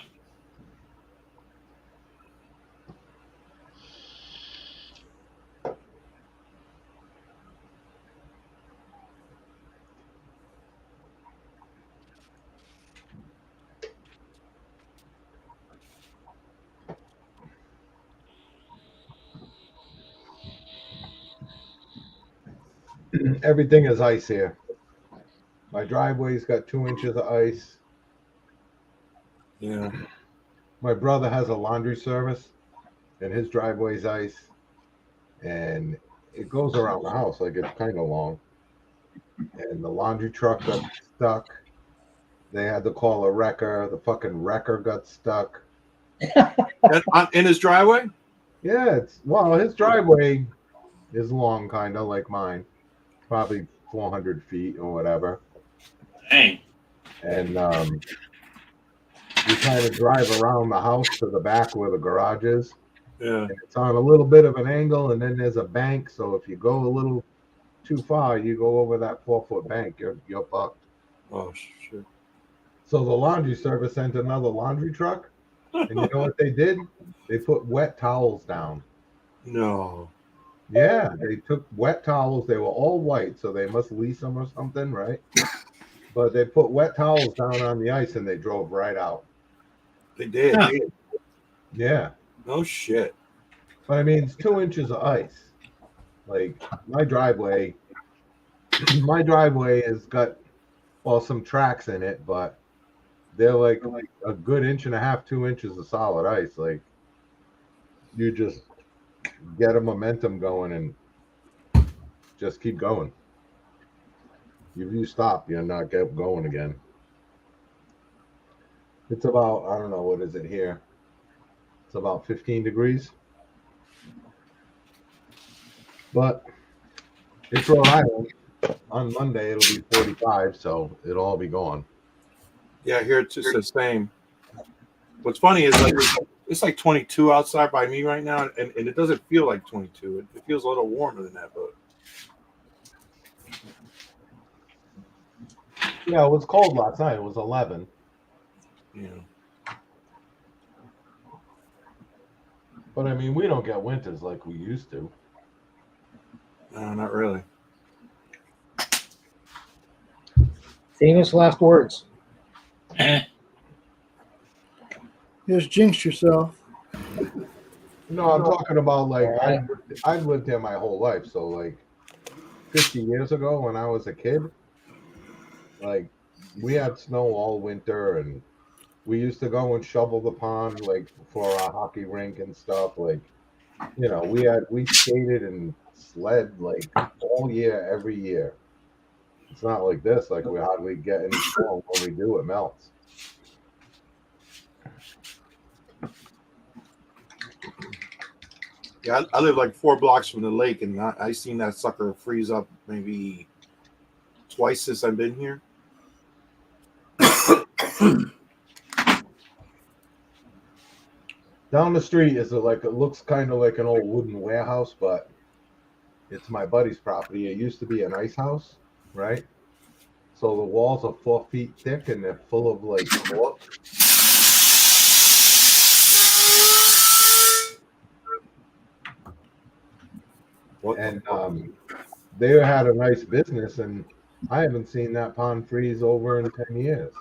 S2: Everything is ice here. My driveway's got 2 inches of ice.
S3: Yeah.
S2: My brother has a laundry service, and his driveway's ice, and it goes around the house like it's kind of long. And the laundry truck got stuck. They had to call a wrecker. The fucking wrecker got stuck.
S3: In his driveway?
S2: Yeah, his driveway is long, kind of like mine, probably 400 feet or whatever.
S5: Dang.
S2: And you kind of drive around the house to the back where the garage is.
S3: Yeah.
S2: And it's on a little bit of an angle, and then there's a bank. So if you go a little too far, you go over that 4-foot bank, you're fucked.
S3: Oh shit.
S2: So the laundry service sent another laundry truck, and you know what they did? They put wet towels down.
S3: No.
S2: Yeah, they took wet towels. They were all white, so they must lease them or something, right? But they put wet towels down on the ice, and they drove right out.
S3: They did.
S5: Huh.
S2: Yeah.
S3: No shit.
S2: But I mean, it's 2 inches of ice. Like my driveway has got some tracks in it, but they're like a good 1.5 inches, 2 inches of solid ice. Like you just get a momentum going and just keep going. If you stop, you're not get going again. It's about, I don't know, what is it here? It's about 15 degrees. But it's Rhode Island. On Monday, it'll be 45, so it'll all be gone.
S3: Yeah, here it's just the same. What's funny is like it's like 22 outside by me right now, and it doesn't feel like 22. It feels a little warmer than that, but
S2: Yeah, it was cold last night. It was 11.
S3: you know.
S2: But I mean, we don't get winters like we used to.
S3: No, not really.
S6: Famous last words.
S4: Just jinx yourself.
S2: No, I'm talking about like I've lived here my whole life. So like 50 years ago when I was a kid, like we had snow all winter and we used to go and shovel the pond like for our hockey rink and stuff. Like, you know, we skated and sled like all year, every year. It's not like this, like we hardly get any snow. When we do, it melts.
S3: Yeah, I live like 4 blocks from the lake, and I seen that sucker freeze up maybe twice since I've been here.
S2: Down the street is like it looks kind of like an old wooden warehouse, but it's my buddy's property. It used to be an ice house, right? So the walls are 4 feet thick and they're full of like cork. And they had a nice business, and I haven't seen that pond freeze over in 10 years.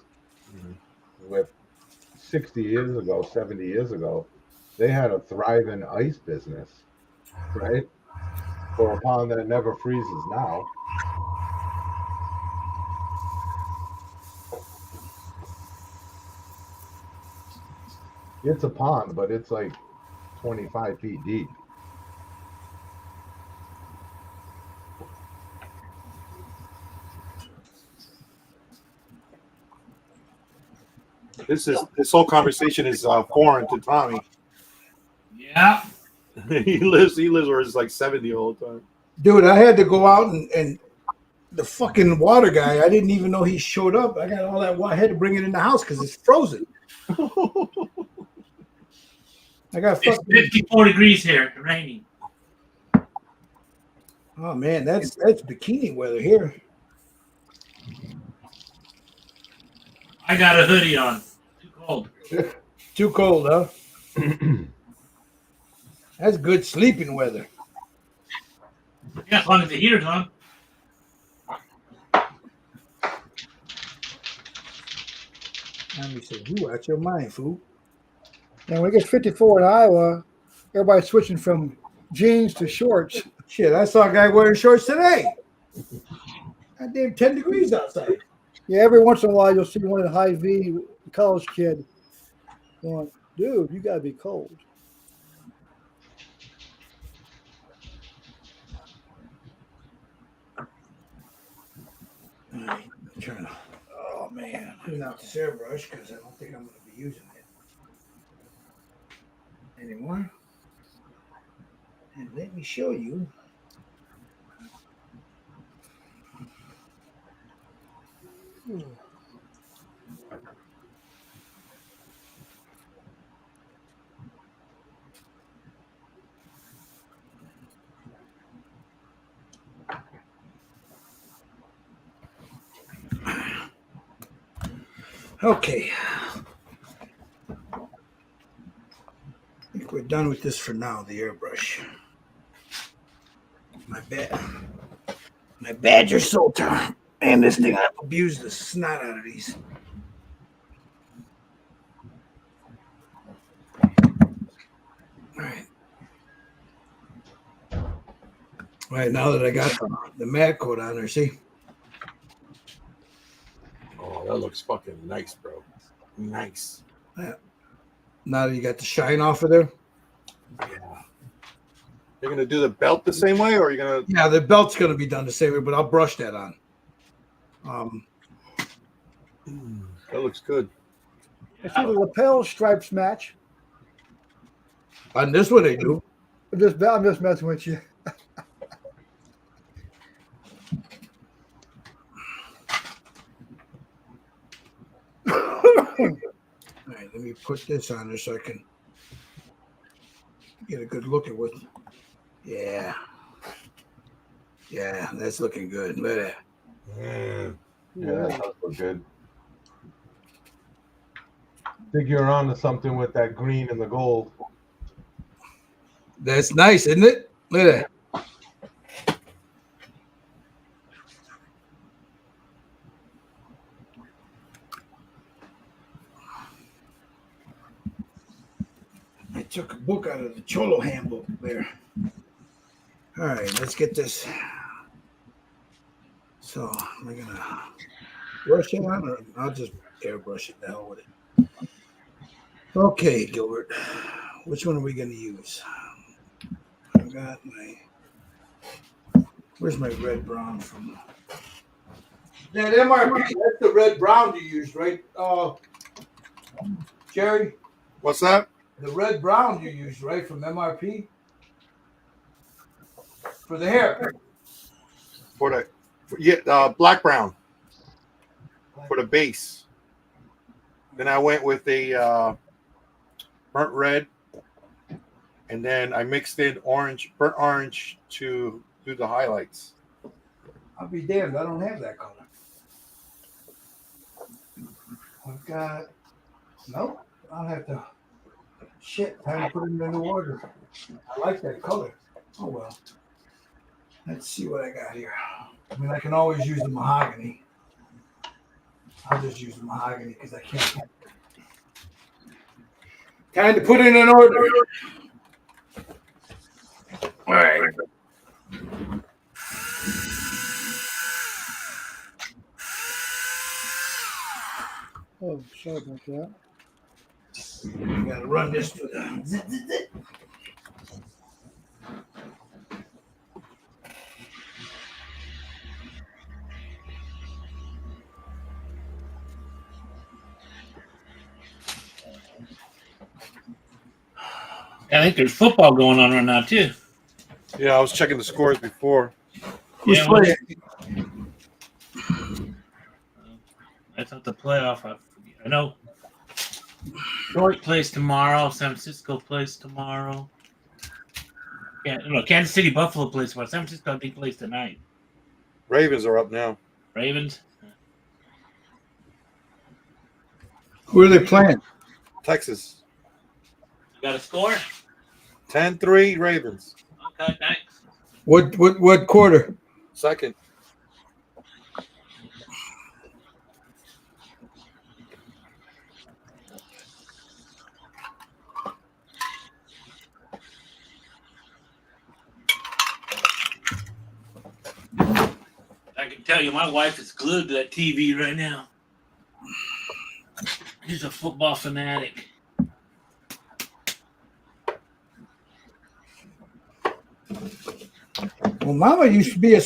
S2: With 60 years ago, 70 years ago, they had a thriving ice business, right? For a pond that never freezes now. It's a pond, but it's like 25 feet deep.
S3: This whole conversation is foreign to Tommy.
S5: Yeah.
S3: he lives where it's like 70 all the time.
S1: Dude, I had to go out and the fucking water guy, I didn't even know he showed up. I got all that water. I had to bring it in the house because it's frozen. I got
S5: It's
S1: fucking.
S5: 54 degrees here, raining.
S1: Oh man, that's bikini weather here.
S5: I got a hoodie on. Too cold.
S1: Too cold, huh? That's good sleeping weather.
S5: Yeah, as long as the heater's on.
S1: Tommy said, "You watch your mind, fool."
S4: And when it gets 54 in Iowa, everybody's switching from jeans to shorts.
S1: Shit, I saw a guy wearing shorts today. Goddamn, 10 degrees outside.
S4: Yeah, every once in a while you'll see one in high V college kid going, dude, you gotta be cold.
S1: All right, I'm trying to. Oh man, clean out this airbrush because I don't think I'm going to be using it anymore. And let me show you. Okay. I think we're done with this for now, the airbrush. My Badger Salter. And this thing, I've abused the snot out of these. All right, now that I got the mat coat on there, see?
S3: Oh, that looks fucking nice, bro. Nice.
S1: Yeah. Now that you got the shine off of there.
S3: Yeah. You're gonna do the belt the same way, or you're gonna?
S1: Yeah, the belt's going to be done the same way, but I'll brush that on.
S3: That looks good.
S4: I see the lapel stripes match.
S1: On this one, they do.
S4: I'm just messing with you.
S1: All right, let me put this on there so I can get a good look at what. Yeah. Yeah, that's looking good. Look at that.
S2: Yeah, that does look good. I think you're on to something with that green and the gold.
S1: That's nice, isn't it? Look at that. I took a book out of the Cholo handbook there. All right, let's get this. So am I gonna brush it on, or I'll just airbrush it the hell with it. Okay, Gilbert, which one are we gonna use? I got my. Where's my red brown from? That MRP, that's the red brown you used, right? Jerry,
S3: What's that?
S1: the red brown you used, right, from MRP for the hair.
S3: Black brown for the base. Then I went with a burnt red, and then I mixed in burnt orange to do the highlights.
S1: I'll be damned, I don't have that color. I've got nope. I'll have to time to put it in the water. I like that color. Oh well. Let's see what I got here. I mean, I can always use the mahogany. I'll just use the mahogany because I can't. Time to put it in order. All right.
S4: Oh, sorry about that.
S1: You gotta run this to the zit, zit, zit.
S5: I think there's football going on right now too.
S3: Yeah, I was checking the scores before.
S1: Who's
S5: Yeah,
S1: playing?
S5: I thought the playoff. I know. Detroit plays tomorrow. San Francisco plays tomorrow. Yeah, no, Kansas City, Buffalo plays tomorrow. San Francisco, I think, plays tonight.
S3: Ravens are up now.
S5: Ravens.
S1: Who are they playing?
S3: Texas.
S5: You got a score?
S3: 10-3 Ravens.
S5: Okay, thanks.
S1: What quarter?
S3: Second.
S5: I can tell you, my wife is glued to that TV right now. She's a football fanatic.
S1: Well, Mama used to be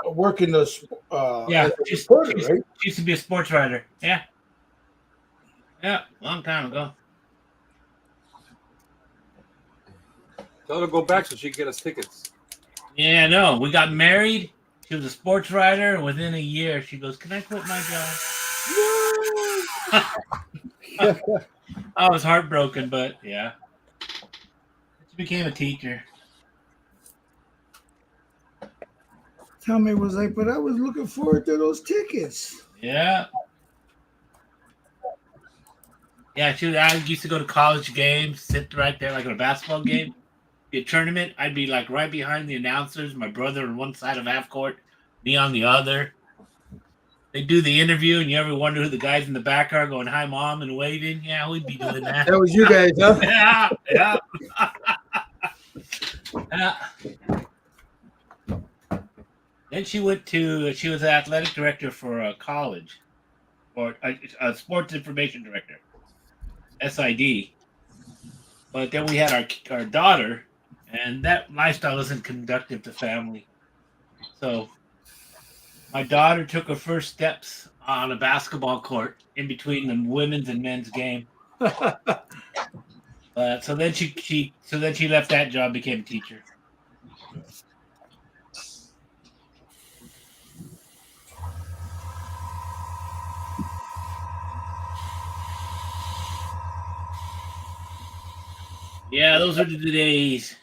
S1: working the
S5: Yeah,
S1: as a
S5: she's,
S1: reporter,
S5: she's-
S1: right?
S5: she used to be a sports writer. Yeah. Yeah, long time ago.
S3: Tell her to go back so she can get us tickets.
S5: Yeah, no, we got married. She was a sports writer, and within a year, she goes, "Can I quit my job?" I was heartbroken, but yeah, she became a teacher.
S1: Tell me, was like, but I was looking forward to those tickets.
S5: Yeah, yeah. I used to go to college games, sit right there like at a basketball game. Be a tournament, I'd be like right behind the announcers. My brother on one side of half court, me on the other. They do the interview, and you ever wonder who the guys in the back are going, "Hi, Mom," and waving? Yeah, we'd be doing that.
S1: That was you guys, huh?
S5: Yeah, yeah. Then she was the athletic director for a college, or a sports information director, SID. But then we had our daughter, and that lifestyle isn't conducive to family. So my daughter took her first steps on a basketball court in between the women's and men's game. So then she left that job, became a teacher. Yeah, those are the days.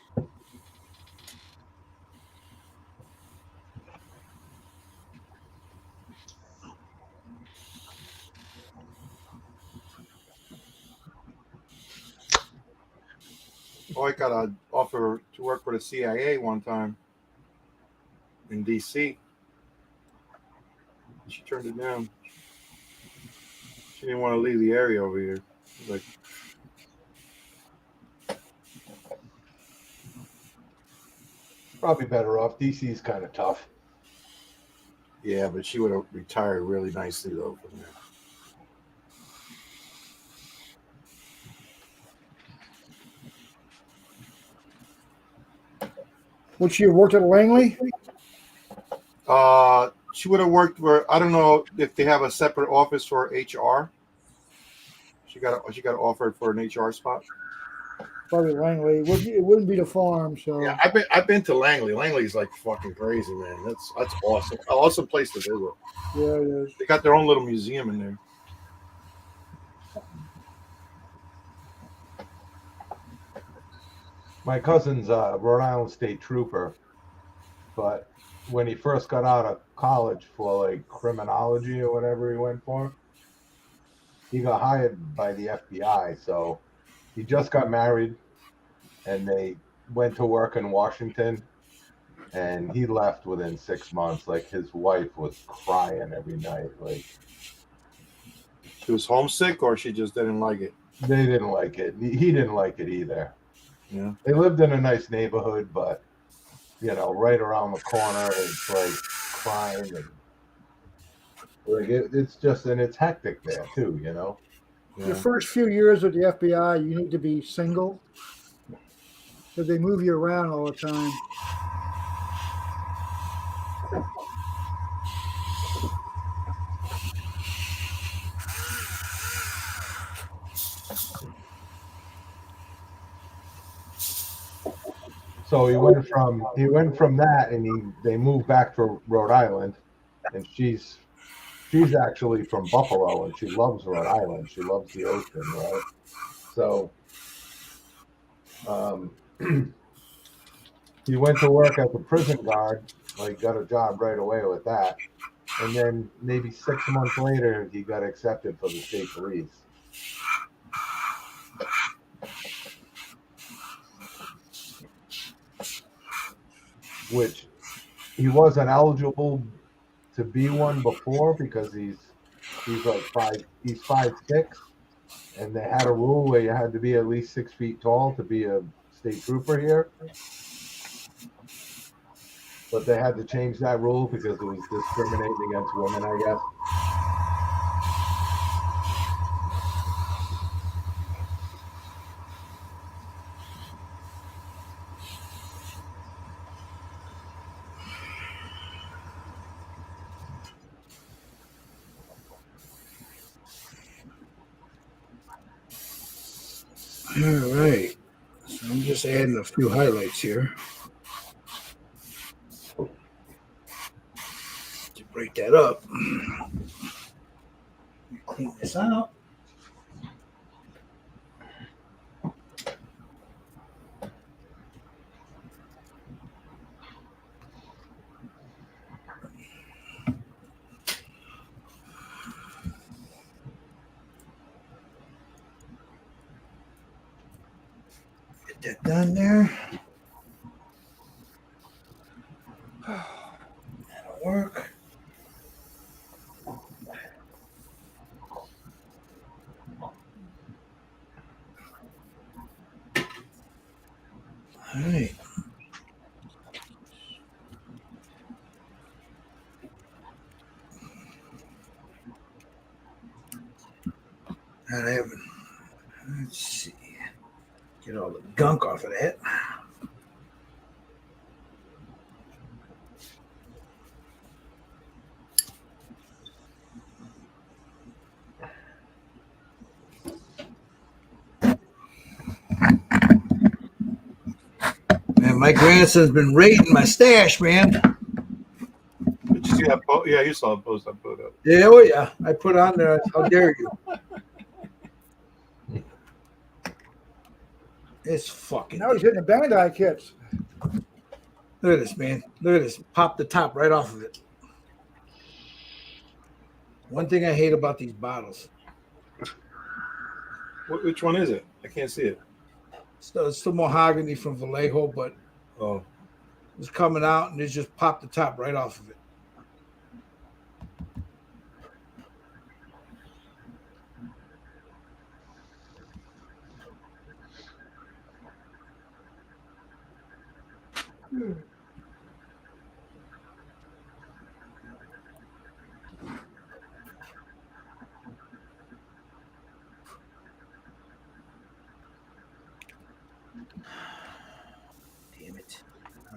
S3: Oh, I got an offer to work for the CIA one time in DC. She turned it down. She didn't want to leave the area over here. Like,
S2: Probably better off. DC's kind of tough.
S3: yeah, but she would have retired really nicely though from there.
S4: Would she have worked at Langley?
S3: She would have worked for, I don't know if they have a separate office for HR. She got offered for an HR spot.
S4: Probably Langley. It wouldn't be the farm, so
S3: Yeah, I've been to Langley. Langley's like fucking crazy, man. That's awesome. Awesome place to visit.
S4: yeah, it is.
S3: They got their own little museum in there.
S2: My cousin's a Rhode Island State Trooper, but when he first got out of college for like criminology or whatever he went for, he got hired by the FBI. So he just got married and they went to work in Washington, and he left within 6 months. Like his wife was crying every night. Like
S3: She was homesick, or she just didn't like it.
S2: they didn't like it. He didn't like it either.
S3: Yeah.
S2: They lived in a nice neighborhood, but right around the corner, it's like crime and like it's just, and it's hectic there too.
S4: Your
S3: Yeah.
S4: first few years with the FBI, you need to be single because they move you around all the time.
S2: So he went from that, and they moved back to Rhode Island, and she's actually from Buffalo, and she loves Rhode Island. She loves the ocean, right? So he went to work as a prison guard, like got a job right away with that, and then maybe 6 months later he got accepted for the state police. Which he wasn't eligible to be one before because he's like 5'6", and they had a rule where you had to be at least 6 feet tall to be a state trooper here. But they had to change that rule because it was discriminating against women, I guess.
S1: All right. So I'm just adding a few highlights here to break that up. Clean this out. Get that done there. That'll work. All right. And I haven't. Let's see. Get all the gunk off of that. my grandson's been raiding my stash, man.
S3: Did you see that post? Yeah, you saw the post I put up.
S1: Yeah, oh yeah. I put on there. How dare you? It's fucking.
S4: Now he's hitting the Bandai kits.
S1: Look at this, man. Look at this. Pop the top right off of it. One thing I hate about these bottles.
S3: Which one is it? I can't see it.
S1: It's the mahogany from Vallejo, but
S3: Oh,
S1: it's coming out and it just popped the top right off of it. Damn it.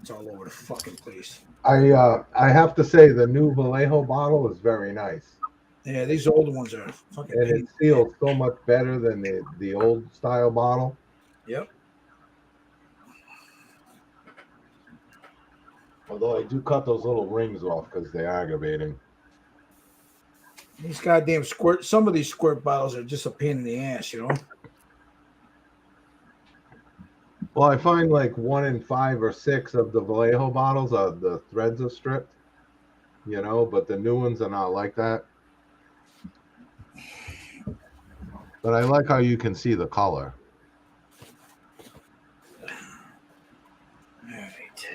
S1: It's all over the fucking place.
S2: I have to say the new Vallejo bottle is very nice,
S1: Yeah, these old ones are fucking
S2: and it
S1: pain.
S2: seals so much better than the old style bottle.
S1: Yep.
S2: Although I do cut those little rings off because they're aggravating.
S1: These goddamn squirt. Some of these squirt bottles are just a pain in the ass, you know.
S2: Well, I find like 1 in 5 or 6 of the Vallejo bottles, the threads are stripped, you know, but the new ones are not like that. But I like how you can see the color.
S1: All right.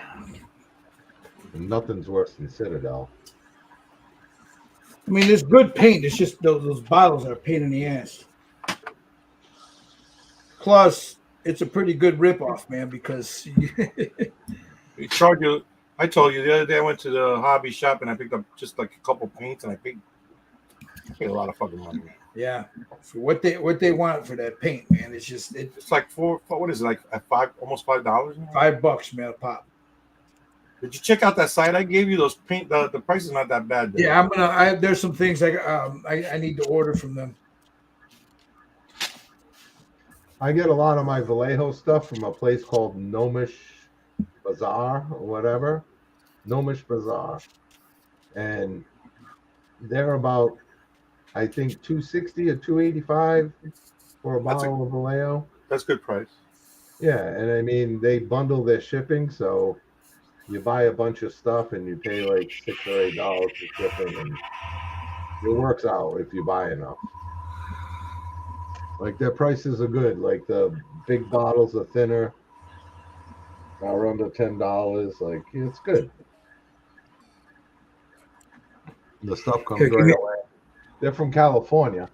S2: And nothing's worse than Citadel.
S1: I mean, there's good paint. It's just those bottles are a pain in the ass. Plus, it's a pretty good ripoff, man, because
S3: you charge you. I told you the other day I went to the hobby shop and I picked up just like a couple paints and I paid a lot of fucking money.
S1: yeah, for what they want for that paint, man, it's just
S3: It's like what is it, like at almost $5?
S1: $5, man, a pop.
S3: Did you check out that site I gave you? Those paint, the price is not that bad. There.
S1: Yeah, there's some things I need to order from them.
S2: I get a lot of my Vallejo stuff from a place called Gnomish Bazaar or whatever. Gnomish Bazaar. And they're about, I think, $260 or $285 for a bottle of Vallejo.
S3: That's good price.
S2: Yeah, and I mean, they bundle their shipping, so you buy a bunch of stuff and you pay like $6 or $8 for shipping, and it works out if you buy enough. Like their prices are good. Like the big bottles are thinner, are under $10. Like it's good. The stuff comes
S1: Here, give
S2: right
S1: me-
S2: away. They're from California,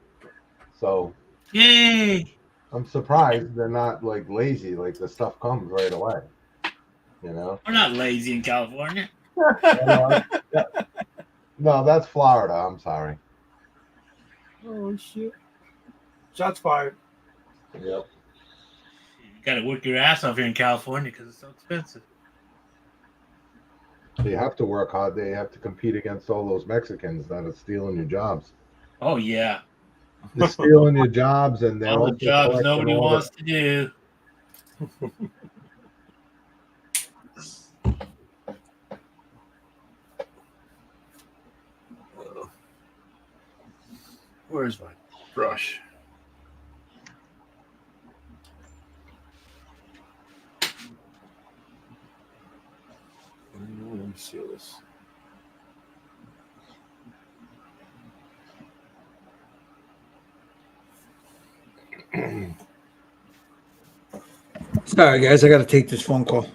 S2: so
S5: Yay!
S2: I'm surprised they're not like lazy. Like the stuff comes right away. You know?
S5: We're not lazy in California.
S2: No, that's Florida. I'm sorry.
S3: Oh shit! Shots fired.
S2: Yep.
S5: You got to work your ass off here in California because it's so expensive.
S2: They have to work hard. They have to compete against all those Mexicans that are stealing your jobs.
S5: Oh yeah,
S2: They're stealing your jobs, and they're
S5: all the
S2: also
S5: jobs
S2: collecting
S5: nobody
S2: all the-
S5: wants to do.
S3: Where's my brush? Let me see this.
S1: Sorry, guys, I got to take this phone call.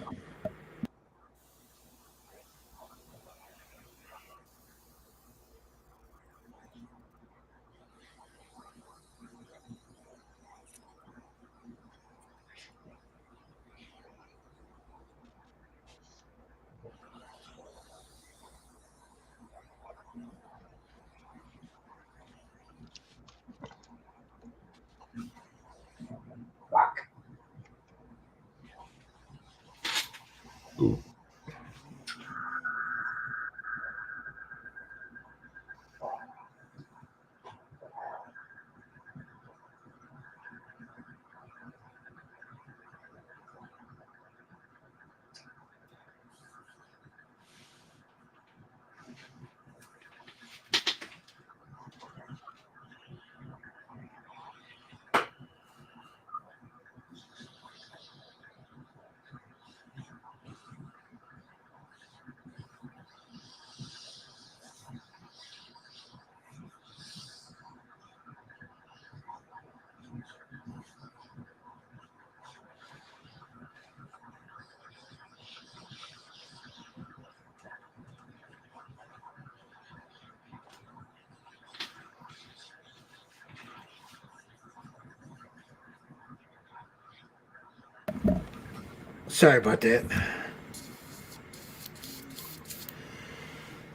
S1: Sorry about that.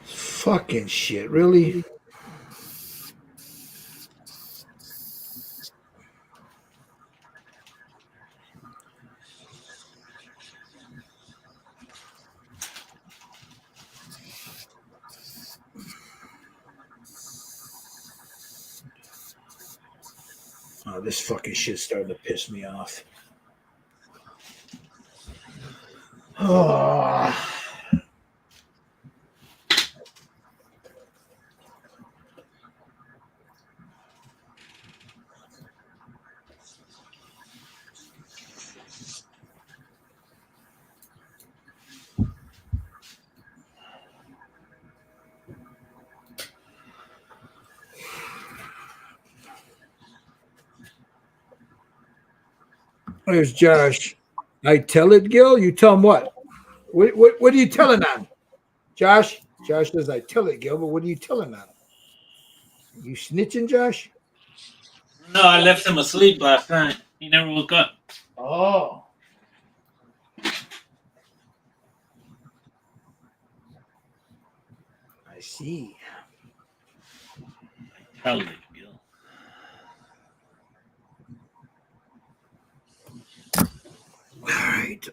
S1: Fucking shit, really? Oh, this fucking shit's starting to piss me off. Oh. There's Josh. I tell it, Gil. You tell him what? What are you telling on? Josh? Josh says, I tell it, Gil, but what are you telling on? You snitching, Josh?
S5: No, I left him asleep last night. He never woke up.
S1: Oh. I see.
S5: Tell it, Gil.
S1: All right.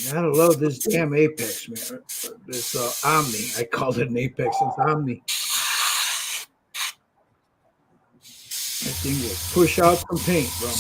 S1: I love this damn Apex, man. This Omni. I called it an Apex. It's Omni. That thing will push out some paint, bro.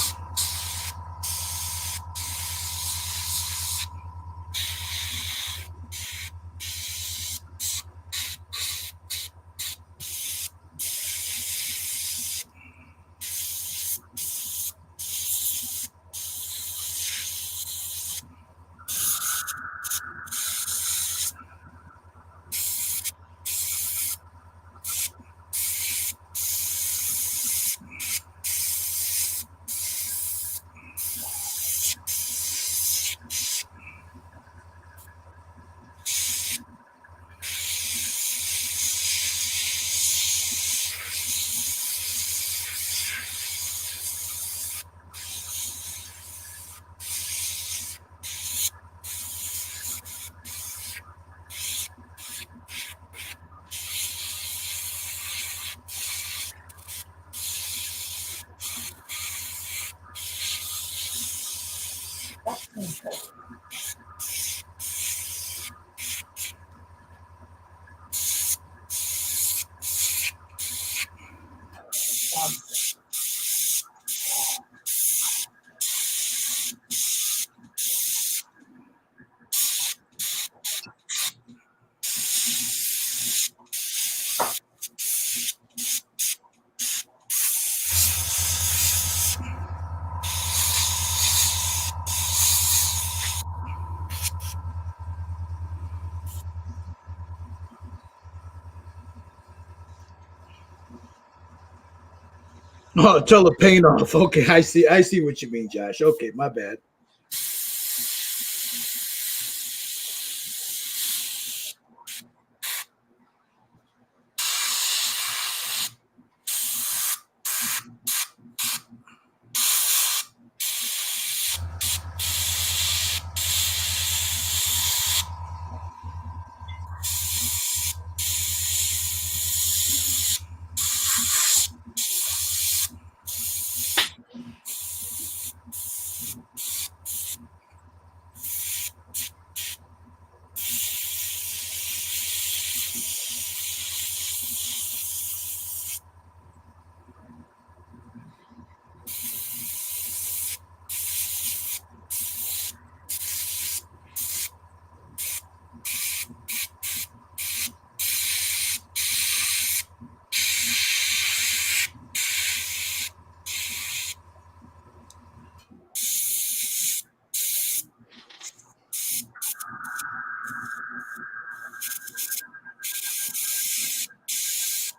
S1: Oh, tell the paint off. Okay, I see what you mean, Josh. Okay, my bad.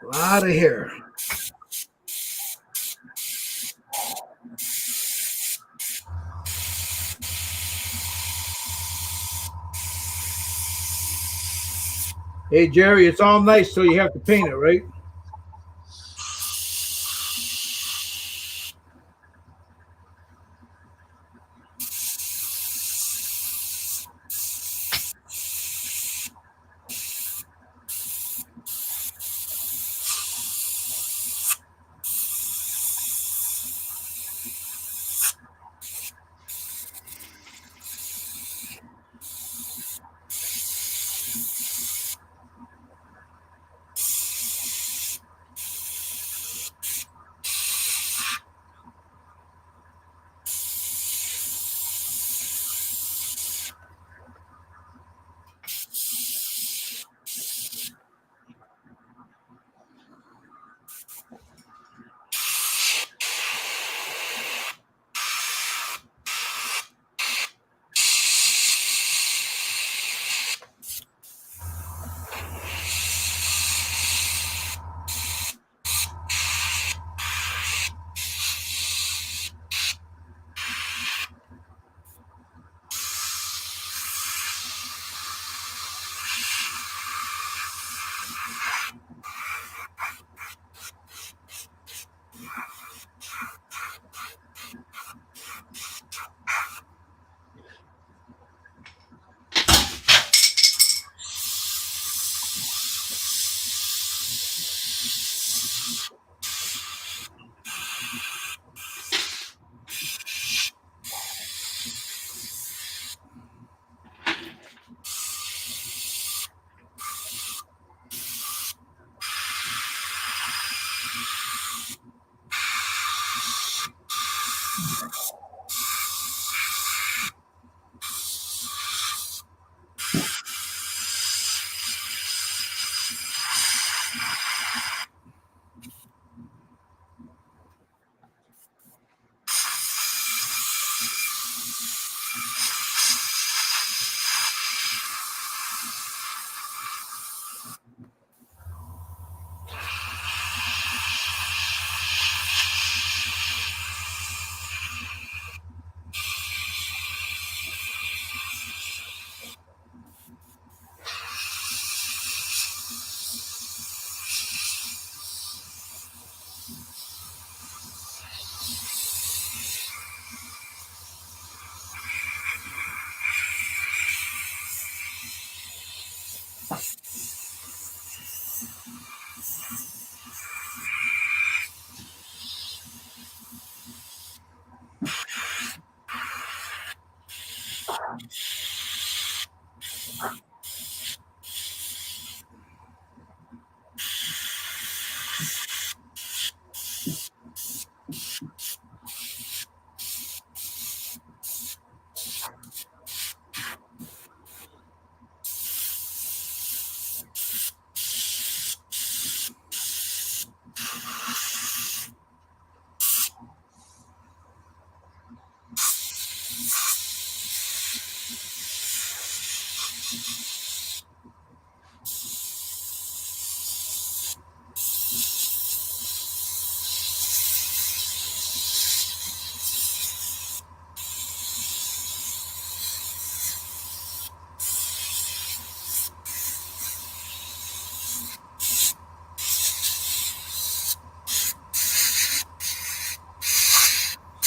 S1: A lot of hair. Hey, Jerry, it's all nice, so you have to paint it, right?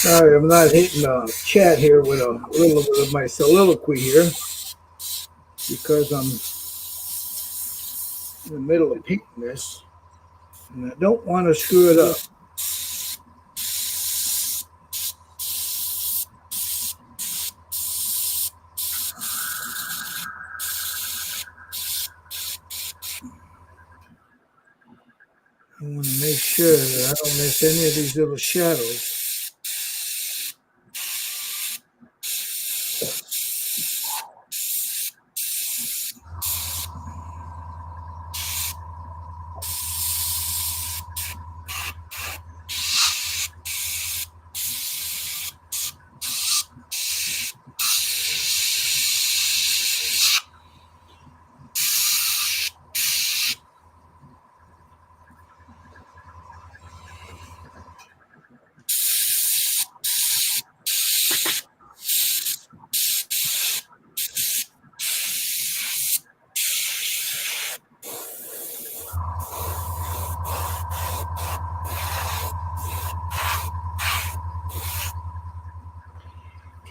S1: Sorry, I'm not hitting chat here with a little bit of my soliloquy here because I'm in the middle of painting this and I don't want to screw it up. I want to make sure that I don't miss any of these little shadows.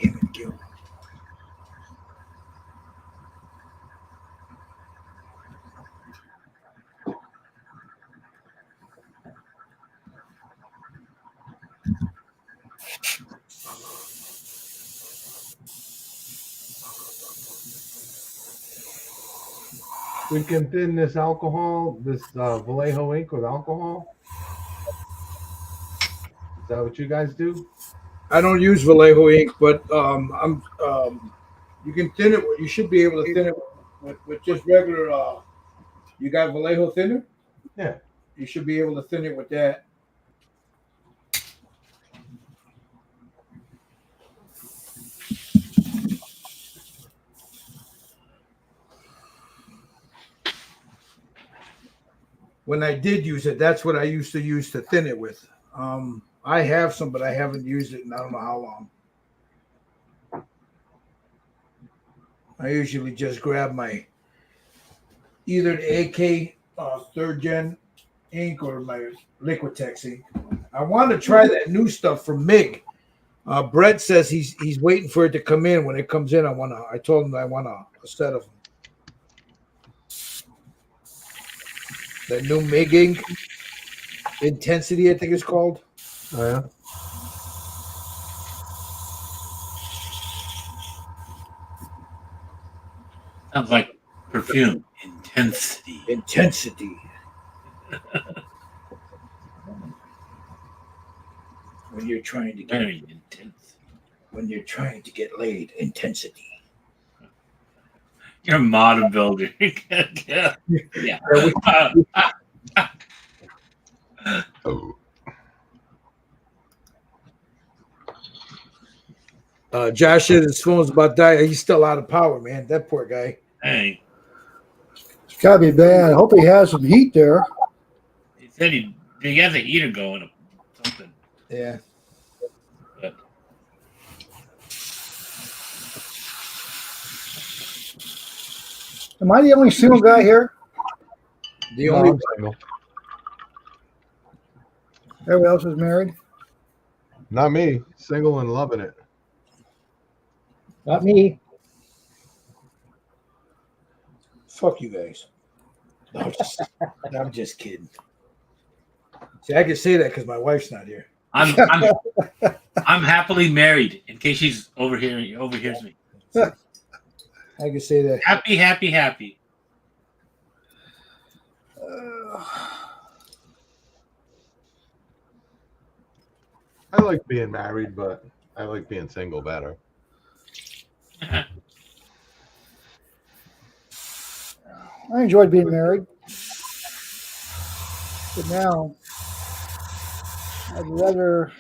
S1: Damn it, Gil.
S2: We can thin this alcohol, this Vallejo ink with alcohol. Is that what you guys do?
S1: I don't use Vallejo ink, but you can thin it. You should be able to thin it with just regular. You got Vallejo thinner?
S2: Yeah.
S1: You should be able to thin it with that. When I did use it, that's what I used to use to thin it with. I have some, but I haven't used it in I don't know how long. I usually just grab my either the AK third gen ink or my Liquitex ink. I want to try that new stuff from MIG. Brett says he's waiting for it to come in. When it comes in, I told him I want a set of them. The new MIG ink, Intensity, I think it's called.
S2: Oh yeah.
S5: Sounds like perfume. Intensity.
S1: Intensity. When you're trying to get
S5: Very intense.
S1: when you're trying to get laid, intensity.
S5: You're a modern builder. Yeah.
S2: Oh.
S1: Josh said his phone's about to die. He's still out of power, man. That poor guy.
S5: Hey,
S4: It's gotta be bad. I hope he has some heat there.
S5: he said he has a heater going or something.
S1: Yeah.
S5: But
S4: Am I the only single guy here?
S1: The
S2: No,
S1: only
S2: I'm single.
S4: Everyone else is married.
S2: Not me. Single and loving it.
S6: Not me.
S1: fuck you guys. No, I'm just kidding. See, I can say that because my wife's not here.
S5: I'm happily married. In case she's overhears me.
S1: I can say that.
S5: Happy, happy, happy.
S2: I like being married, but I like being single better.
S4: I enjoyed being married, but now I'd rather.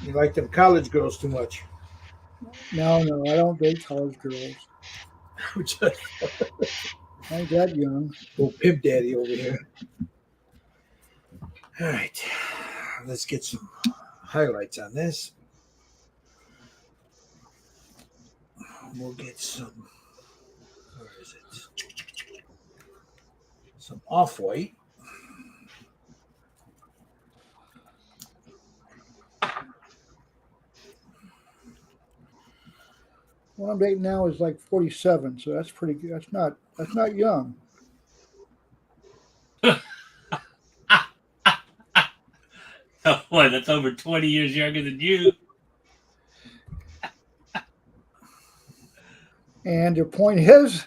S1: You like them college girls too much.
S4: No, I don't date college girls.
S1: Just
S4: I ain't that young.
S1: go pimp daddy over here. All right, let's get some highlights on this. We'll get some. Where is it? Some off-white.
S4: one I'm dating now is like 47, so that's pretty good. That's not young.
S5: Oh boy, that's over 20 years younger than you.
S4: And your point is,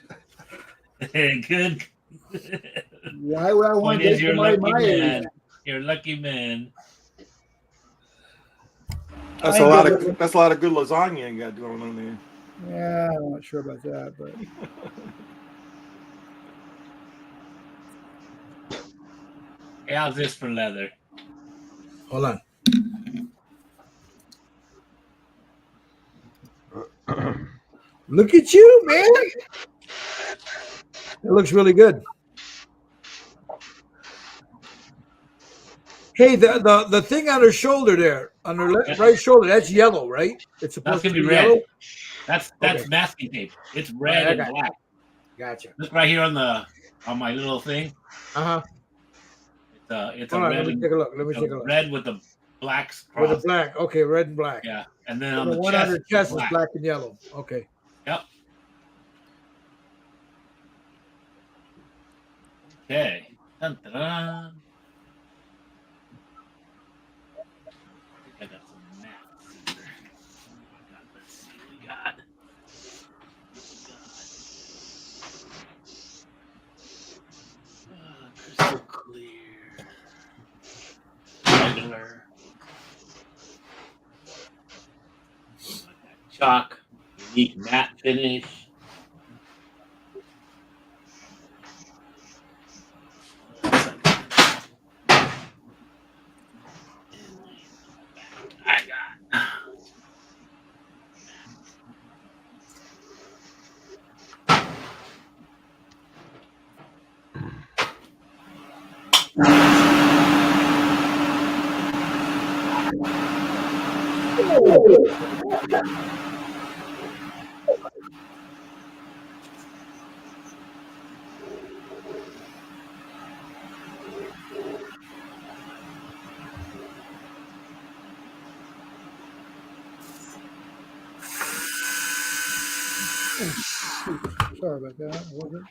S5: Good.
S4: why would I want
S5: Point
S4: to
S5: is,
S4: date
S5: you're a
S4: somebody
S5: lucky
S4: my age?
S5: man. You're a lucky man.
S3: That's
S4: I
S3: a
S4: ain't
S3: lot
S4: good
S3: of good lasagna you got going on there.
S4: Yeah, I'm not sure about that, but
S5: Hey, how's this for leather?
S1: Hold on. Look at you, man. It looks really good. Hey, the thing on her shoulder there, on her right shoulder, that's yellow, right? It's
S5: That's
S1: supposed
S5: gonna
S1: to
S5: be
S1: be
S5: red.
S1: yellow.
S5: That's
S1: Okay.
S5: masking tape. It's
S1: All
S5: red
S1: right, I
S5: and
S1: got it.
S5: black.
S1: Gotcha.
S5: Look right here on my little thing.
S1: Uh huh.
S5: It's
S1: Hold
S5: a
S1: on.
S5: red
S1: Let me
S5: and
S1: take a look. Let me
S5: it's a
S1: take a look.
S5: red with the blacks
S1: With the
S5: crossed.
S1: black. Okay, red and black.
S5: Yeah, and then
S1: And
S5: on
S1: the
S5: the
S1: one on her
S5: chest,
S1: chest
S5: it's
S1: is black and yellow. Okay.
S5: Yep. Okay. Dun, dun, dun. I think I got some mats here. Let's see what we got. Crystal clear. Regular. Chalk. Unique matte finish. I got.
S4: sorry about that. Was it?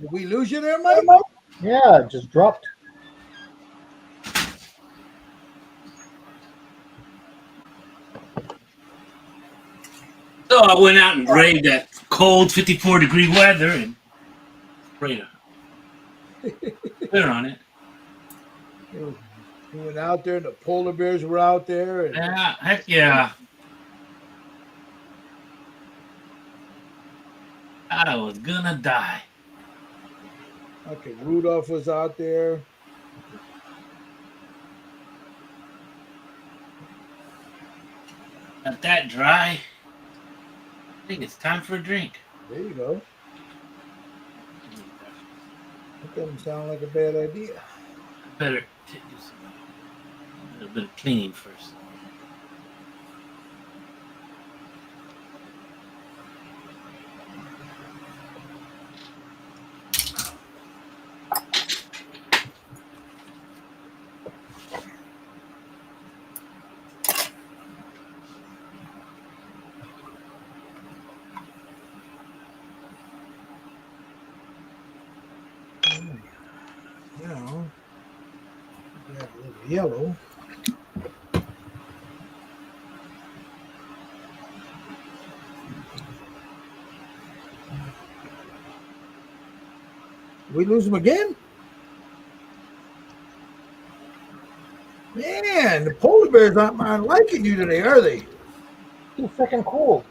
S1: Did we lose you there, Mike?
S6: Yeah, it just dropped.
S5: So I went out and braved that cold 54-degree weather and sprayed a clear on it.
S1: You went out there, and the polar bears were out there, and
S5: Yeah, heck yeah. I was gonna die.
S1: okay, Rudolph was out there.
S5: Got that dry. I think it's time for a drink.
S1: There you go. That doesn't sound like a bad idea.
S5: I better do a little bit of cleaning first.
S1: yellow. We lose him again? Man, the polar bears aren't liking you today, are they?
S6: Too freaking cool.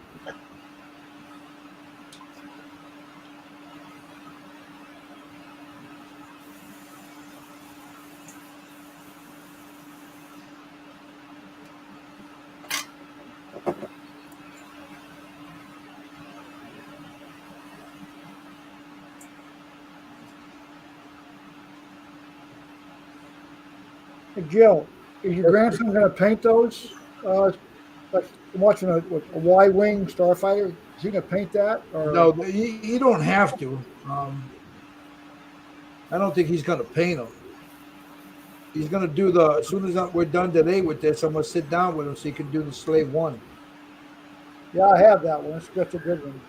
S4: Hey, Jill, is your grandson going to paint those? Like watching a Y-wing starfighter, is he going to paint that? Or
S1: No, you don't have to. I don't think he's going to paint them. He's going to do as soon as we're done today with this, I'm going to sit down with him so he can do the Slave One.
S4: Yeah, I have that one. That's a good one.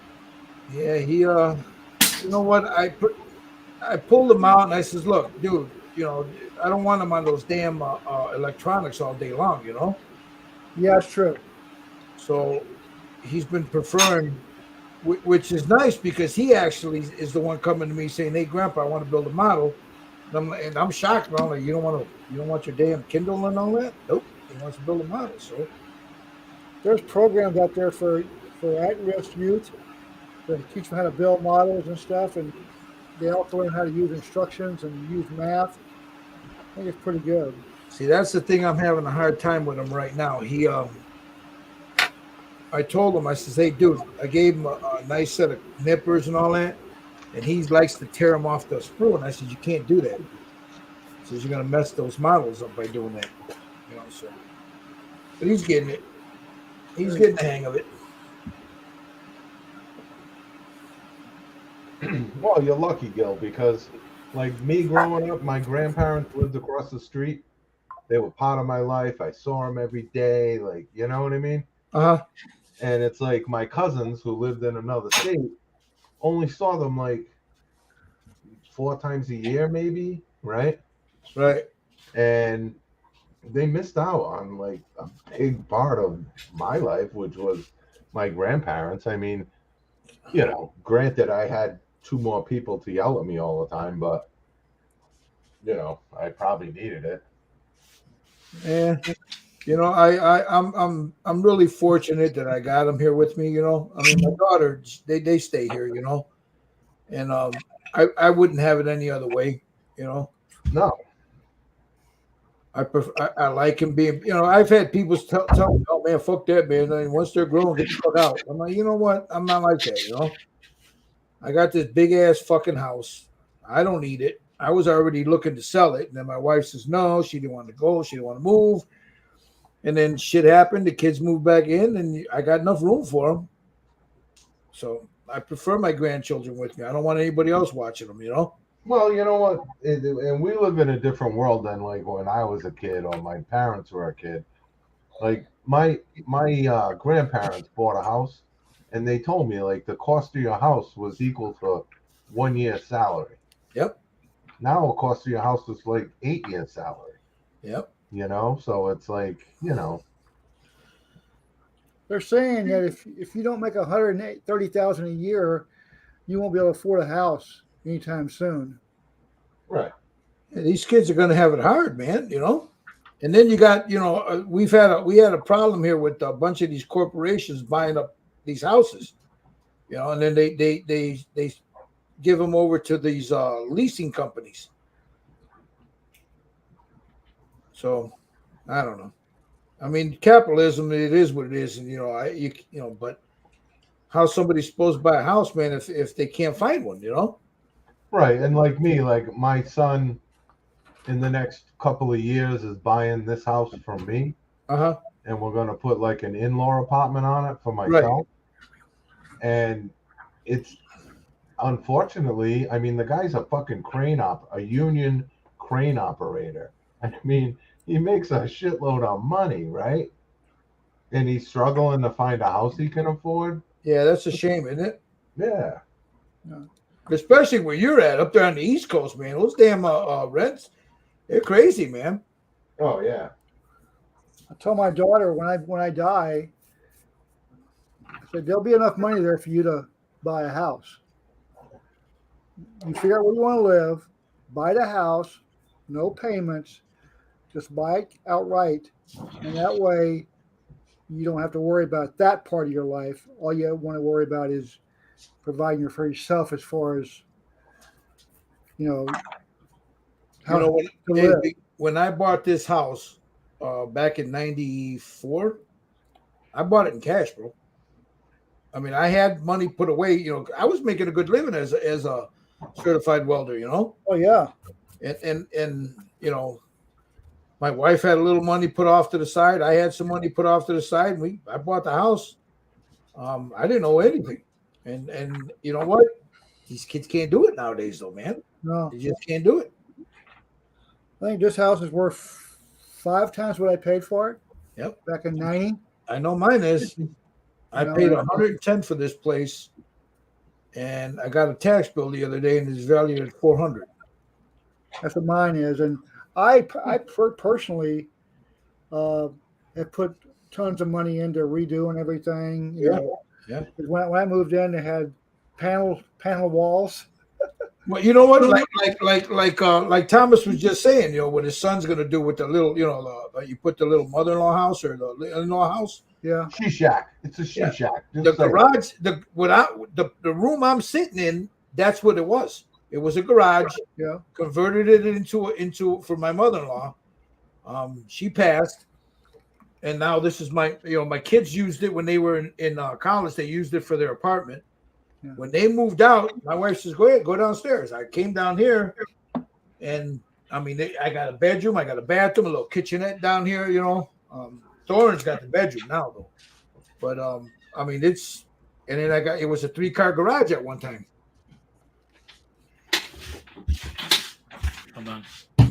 S1: Yeah, he, you know what? I pulled him out and I says, look, dude, you know, I don't want him on those damn electronics all day long, you know?
S4: Yeah, it's true.
S1: So he's been preferring, which is nice because he actually is the one coming to me saying, hey, Grandpa, I want to build a model. And I'm shocked. I'm like, you don't want your damn Kindle and all that? Nope. He wants to build a model. So
S4: There's programs out there for at-risk youth that teach them how to build models and stuff, and they also learn how to use instructions and use math. I think it's pretty good.
S1: see, that's the thing I'm having a hard time with him right now. I told him, I says, hey, dude, I gave him a nice set of nippers and all that, and he likes to tear them off the sprue. And I said, you can't do that. He says, you're going to mess those models up by doing that. You know, so. But he's getting it. He's getting the hang of it.
S2: Well, you're lucky, Gil, because like me growing up, my grandparents lived across the street. They were part of my life. I saw them every day. Like, you know what I mean?
S1: Uh-huh.
S2: And it's like my cousins who lived in another state only saw them like 4 times a year, maybe, right?
S1: Right.
S2: And they missed out on like a big part of my life, which was my grandparents. I mean, you know, granted, I had 2 more people to yell at me all the time, but you know, I probably needed it.
S1: Yeah. You know, I'm really fortunate that I got them here with me, you know. I mean, my daughter, they stay here, you know. And I wouldn't have it any other way, you know.
S2: No.
S1: I like him being, you know, I've had people tell me, oh man, fuck that, man. I mean, once they're grown, get the fuck out. I'm like, you know what? I'm not like that, you know. I got this big ass fucking house. I don't need it. I was already looking to sell it. And then my wife says, no, she didn't want to go. She didn't want to move. And then shit happened. The kids moved back in and I got enough room for them. So I prefer my grandchildren with me. I don't want anybody else watching them, you know?
S2: Well, you know what? And we live in a different world than like when I was a kid or my parents were a kid. Like my grandparents bought a house and they told me like the cost of your house was equal to 1 year's salary.
S1: Yep.
S2: Now the cost of your house is like 8 years salary.
S1: Yep.
S2: You know, so it's like, you know,
S4: They're saying that if you don't make $130,000 a year, you won't be able to afford a house anytime soon.
S2: right.
S1: Yeah, these kids are going to have it hard, man, you know? And then you got, you know, we had a problem here with a bunch of these corporations buying up these houses, you know, and then they give them over to these leasing companies. So I don't know. I mean, capitalism, it is what it is, and you know, but how somebody's supposed to buy a house, man, if they can't find one, you know?
S2: Right. And like me, like my son in the next couple of years is buying this house from me.
S1: Uh-huh.
S2: And we're gonna put like an in-law apartment on it for myself. Right. And it's unfortunately, I mean, the guy's a fucking a union crane operator. I mean, he makes a shitload of money, right? And he's struggling to find a house he can afford.
S1: Yeah, that's a shame, isn't it?
S2: Yeah.
S1: Especially where you're at, up there on the East Coast, man. Those damn rents, they're crazy, man.
S2: Oh yeah.
S4: I told my daughter when I die, I said there'll be enough money there for you to buy a house. You figure out where you want to live, buy the house, no payments, just buy it outright, and that way you don't have to worry about that part of your life. All you want to worry about is providing for yourself as far as how
S1: You know, when,
S4: to live.
S1: when I bought this house back in '94, I bought it in cash, bro. I mean, I had money put away. You know, I was making a good living as a certified welder. You know,
S4: Oh yeah,
S1: and you know, my wife had a little money put off to the side. I had some money put off to the side. And I bought the house. I didn't know anything, and you know what? These kids can't do it nowadays, though, man.
S4: no.
S1: They just can't do it.
S4: I think this house is worth 5 times what I paid for it.
S1: Yep.
S4: Back in '90.
S1: I know mine is. I
S4: No,
S1: paid
S4: no.
S1: 110 for this place, and I got a tax bill the other day, and it's valued at 400.
S4: That's what mine is, and I personally have put tons of money into redoing everything. You
S1: Yeah,
S4: know.
S1: yeah.
S4: 'Cause when I moved in, they had panel walls.
S1: Well, you know what? Like Thomas was just saying, you know, what his son's going to do with the little, you know, you put the little mother-in-law house or the in-law house.
S4: Yeah,
S2: She shack. It's a she
S1: Yeah.
S2: shack. Just
S1: The
S2: say it.
S1: garage, the room I'm sitting in, that's what it was. It was a garage.
S4: yeah.
S1: Converted it into for my mother-in-law. She passed, and now this is my kids used it when they were in college. They used it for their apartment.
S4: Yeah.
S1: When they moved out, my wife says, "Go ahead, go downstairs." I came down here, and I mean, I got a bedroom, I got a bathroom, a little kitchenette down here. You know, Thorin's got the bedroom now though, but I mean, and then it was a 3-car garage at one time.
S5: Hold on.
S1: All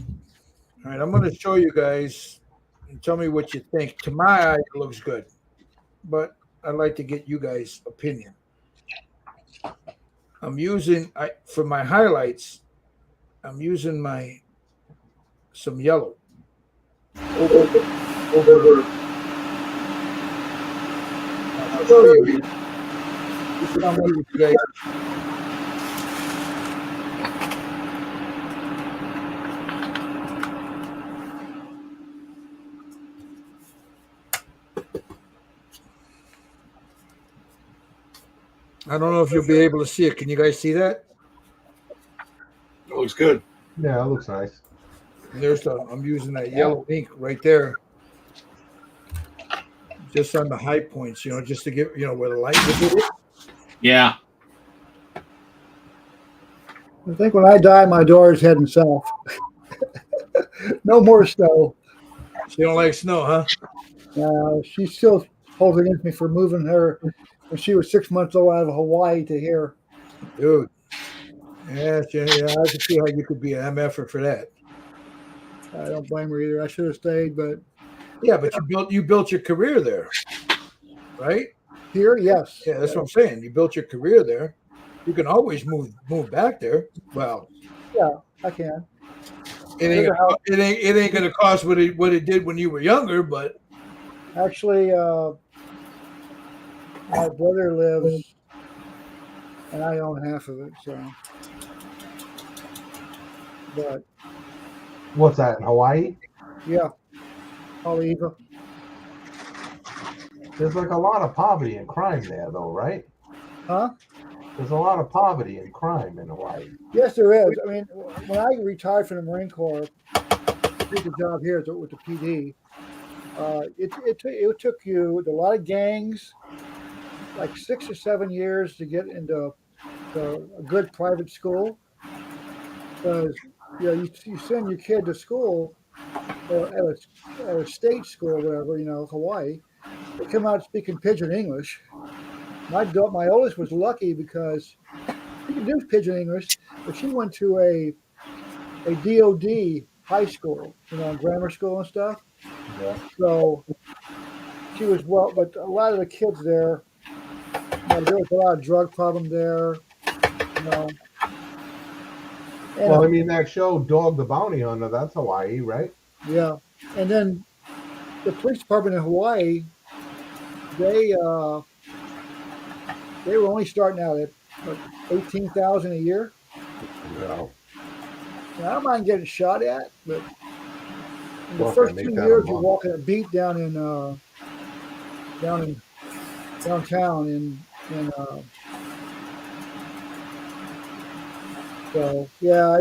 S1: right, I'm going to show you guys and tell me what you think. To my eye, it looks good, but I'd like to get you guys' opinion. I'm using for my highlights. I'm using some yellow over. I'll show you. This is how many you guys. I don't know if you'll be able to see it. Can you guys see that?
S3: It looks good.
S2: Yeah, it looks nice.
S1: I'm using that yellow ink right there, just on the high points, you know, just to get, you know, where the light is.
S5: Yeah.
S4: I think when I die, my daughter's heading south. No more snow.
S1: You don't like snow, huh?
S4: She still holds against me for moving her when she was 6 months old out of Hawaii to here.
S1: Dude. Yeah, I can see how you could be an MFer for that.
S4: I don't blame her either. I should have stayed, but
S1: Yeah, but you built your career there, right?
S4: here, yes.
S1: Yeah, that's what I'm saying. You built your career there. You can always move back there. Well,
S4: Yeah, I can.
S1: it ain't gonna cost what it did when you were younger, but
S4: Actually, my brother lives, and I own half of it. So, but
S2: What's that in Hawaii?
S4: yeah, Haleiwa.
S2: There's like a lot of poverty and crime there, though, right?
S4: Huh?
S2: There's a lot of poverty and crime in Hawaii.
S4: Yes, there is. I mean, when I retired from the Marine Corps, did the job here with the PD. It took you a lot of gangs, like 6 or 7 years to get into a good private school. Because you send your kid to school or at a state school or whatever, Hawaii. They come out speaking pidgin English. My oldest was lucky because she could do pidgin English, but she went to a DOD high school, grammar school and stuff.
S2: Yeah.
S4: So she was but a lot of the kids there, there was a lot of drug problem there. And,
S2: Well, I mean, that show Dog the Bounty Hunter, that's Hawaii, right?
S4: yeah. And then the police department in Hawaii, they were only starting out at what, 18,000 a year.
S2: No.
S4: Now, I don't mind getting shot at, but in the
S2: Fuck, I
S4: first
S2: make
S4: 2
S2: that a
S4: years, you're
S2: month.
S4: walking a beat down in downtown so yeah,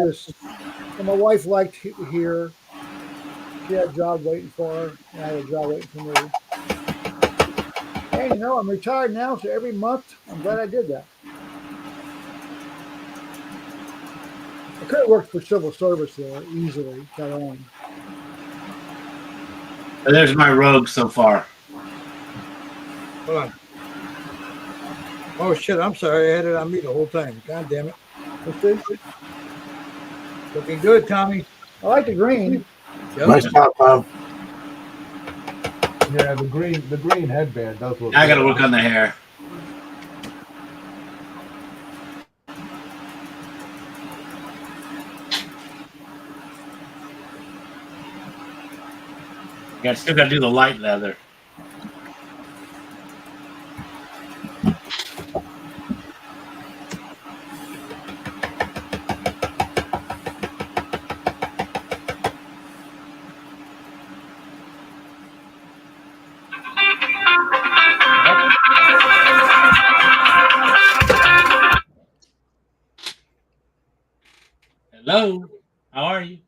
S4: and my wife liked here. She had a job waiting for her, and I had a job waiting for me. And I'm retired now, so every month I'm glad I did that. I could have worked for civil service there easily, got on.
S5: There's my rogue so far.
S1: Hold on. Oh shit! I'm sorry. I had it on me the whole time. God damn it.
S4: Let's see.
S1: Looking good, Tommy.
S4: I like the green.
S1: Yep.
S3: Nice top, Tom.
S2: Yeah, the green headband does look
S5: I got to
S2: good.
S5: work on the hair. Yeah, I still got to do the light leather. Hello, how are you?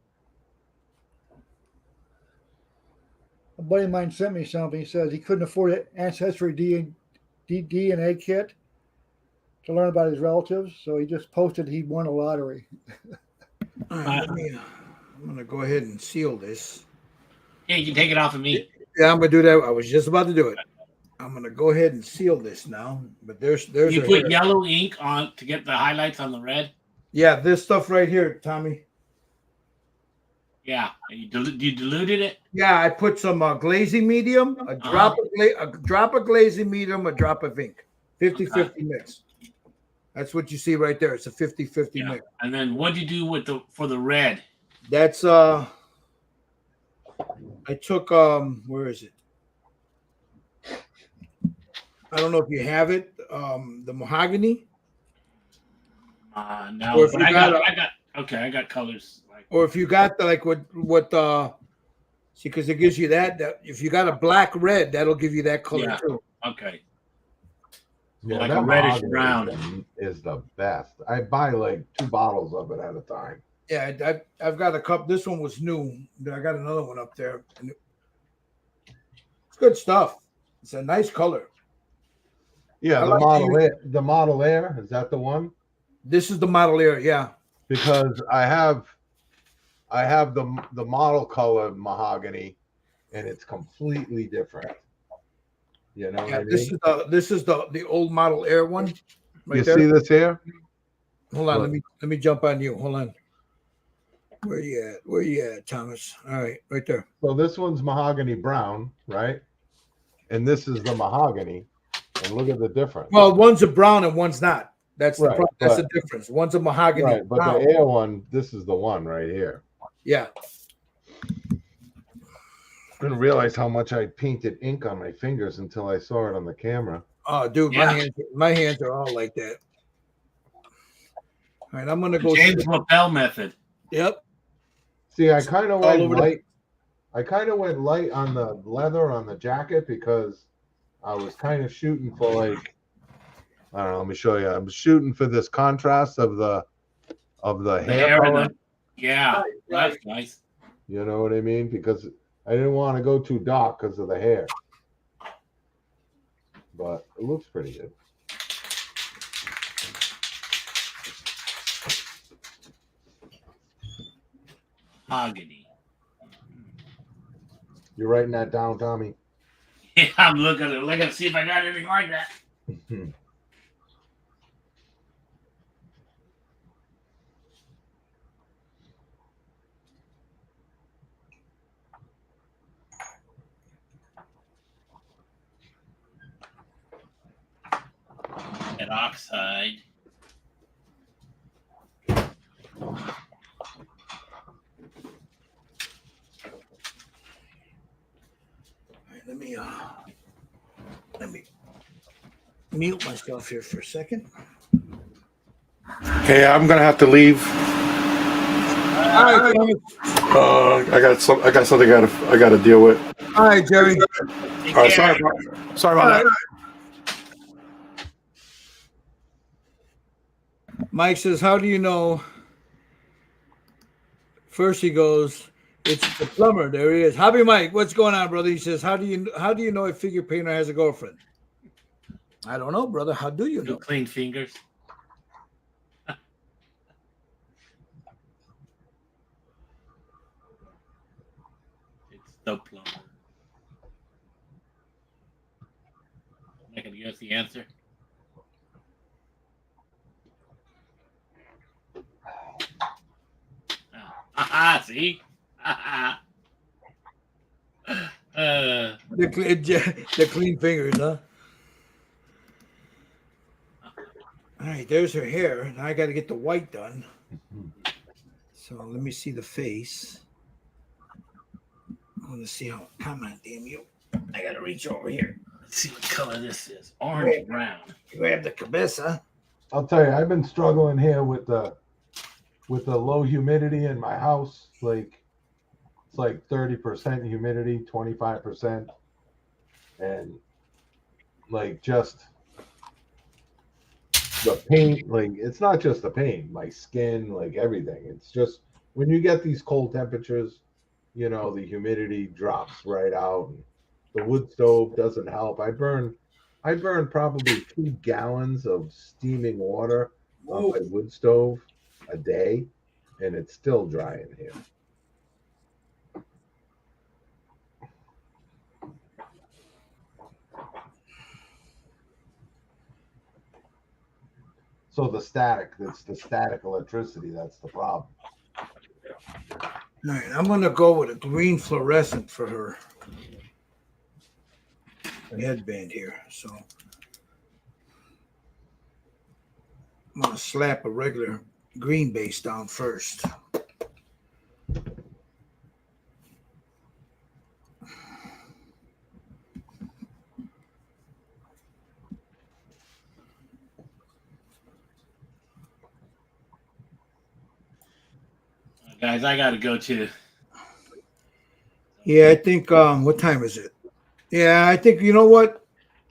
S4: A buddy of mine sent me something. He says he couldn't afford an ancestry DNA kit to learn about his relatives, so he just posted he won a lottery.
S1: All right, I'm gonna go ahead and seal this.
S5: Yeah, you can take it off of me.
S1: Yeah, I'm gonna do that. I was just about to do it. I'm gonna go ahead and seal this now. But there's
S5: You
S1: a
S5: put
S1: hair.
S5: yellow ink on to get the highlights on the red.
S1: Yeah, this stuff right here, Tommy.
S5: Yeah, you diluted it.
S1: Yeah, I put some glazing medium, a drop of glazing medium, a drop of ink. 50-50 mix. That's what you see right there. It's a 50-50
S5: Yeah.
S1: mix.
S5: And then what do you do with for the red?
S1: That's I took where is it? I don't know if you have it. The mahogany.
S5: No,
S1: Or if
S5: but
S1: you
S5: I
S1: got
S5: got colors like.
S1: Or if you got the, like what see, because it gives you that if you got a black red, that'll give you that color
S5: Yeah.
S1: too.
S5: Okay.
S2: Yeah,
S5: Like
S2: that
S5: a reddish
S2: mahogany
S5: brown.
S2: is the best. I buy like 2 bottles of it at a time.
S1: Yeah, I've got a cup. This one was new. I got another one up there. It's good stuff. It's a nice color.
S2: Yeah,
S1: I
S2: the
S1: like
S2: Model Air, is that the one?
S1: This is the model air. Yeah.
S2: Because I have the model color mahogany, and it's completely different. You know what I mean?
S1: This is the old model air one. Right
S2: You
S1: there.
S2: see this here?
S1: Hold on,
S2: Look.
S1: let me jump on you. Hold on. Where you at, Thomas? All right, right there.
S2: So this one's mahogany brown, right? And this is the mahogany. And look at the difference.
S1: Well, one's a brown and one's not. That's
S2: Right,
S1: that's
S2: but-
S1: the difference. One's a mahogany.
S2: Right, but
S1: brown.
S2: the air one, this is the one right here.
S1: Yeah.
S2: Didn't realize how much I painted ink on my fingers until I saw it on the camera.
S1: Oh, dude,
S5: Yeah.
S1: my hands are all like that. All right, I'm gonna go.
S5: James Lapel method.
S1: Yep.
S2: See, I kind of
S1: All
S2: went
S1: over the-
S2: light. I kind of went light on the leather on the jacket because I was kind of shooting for like, I don't know. Let me show you. I'm shooting for this contrast of the
S5: The
S2: hair
S5: hair and
S2: color.
S5: yeah,
S1: Right.
S5: that's nice.
S2: You know what I mean? Because I didn't want to go too dark because of the hair. But it looks pretty good.
S5: Mahogany.
S2: You're writing that down, Tommy?
S5: Yeah, I'm looking to see if I got anything like that. At oxide.
S1: right, let me mute myself here for a second.
S3: Okay, I'm gonna have to leave.
S1: All right, Thomas.
S3: I got something I gotta deal with.
S1: All right, Jerry.
S5: Take
S3: All right,
S5: care.
S3: sorry
S1: All
S3: about
S1: right. Mike says, "How do you know?" First, he goes, "It's the plumber." There he is. Hobby Mike, what's going on, brother? He says, "How do you know a figure painter has a girlfriend?" I don't know, brother. How do you
S5: Two
S1: know?
S5: clean fingers. It's the plumber. I'm not gonna give us the answer. See?
S1: The clean fingers, huh? All right, there's her hair. Now I got to get the white done. So let me see the face. I want to see how. Come on, damn you! I got to reach over here.
S5: Let's see what color this is. Orange brown.
S1: Grab the cabeza.
S2: I'll tell you, I've been struggling here with the low humidity in my house. Like it's like 30% humidity, 25%, and like just the paint. Like it's not just the paint, my skin, like everything. It's just when you get these cold temperatures, you know, the humidity drops right out. And the wood stove doesn't help. I burn probably 2 gallons of steaming water on my wood stove a day, and it's still dry in here. So it's the static electricity that's the problem.
S1: All right, I'm going to go with a green fluorescent for her headband here. So I'm going to slap a regular green base down first.
S5: Guys, I gotta go too.
S1: Yeah, I think what time is it? Yeah, I think you know what?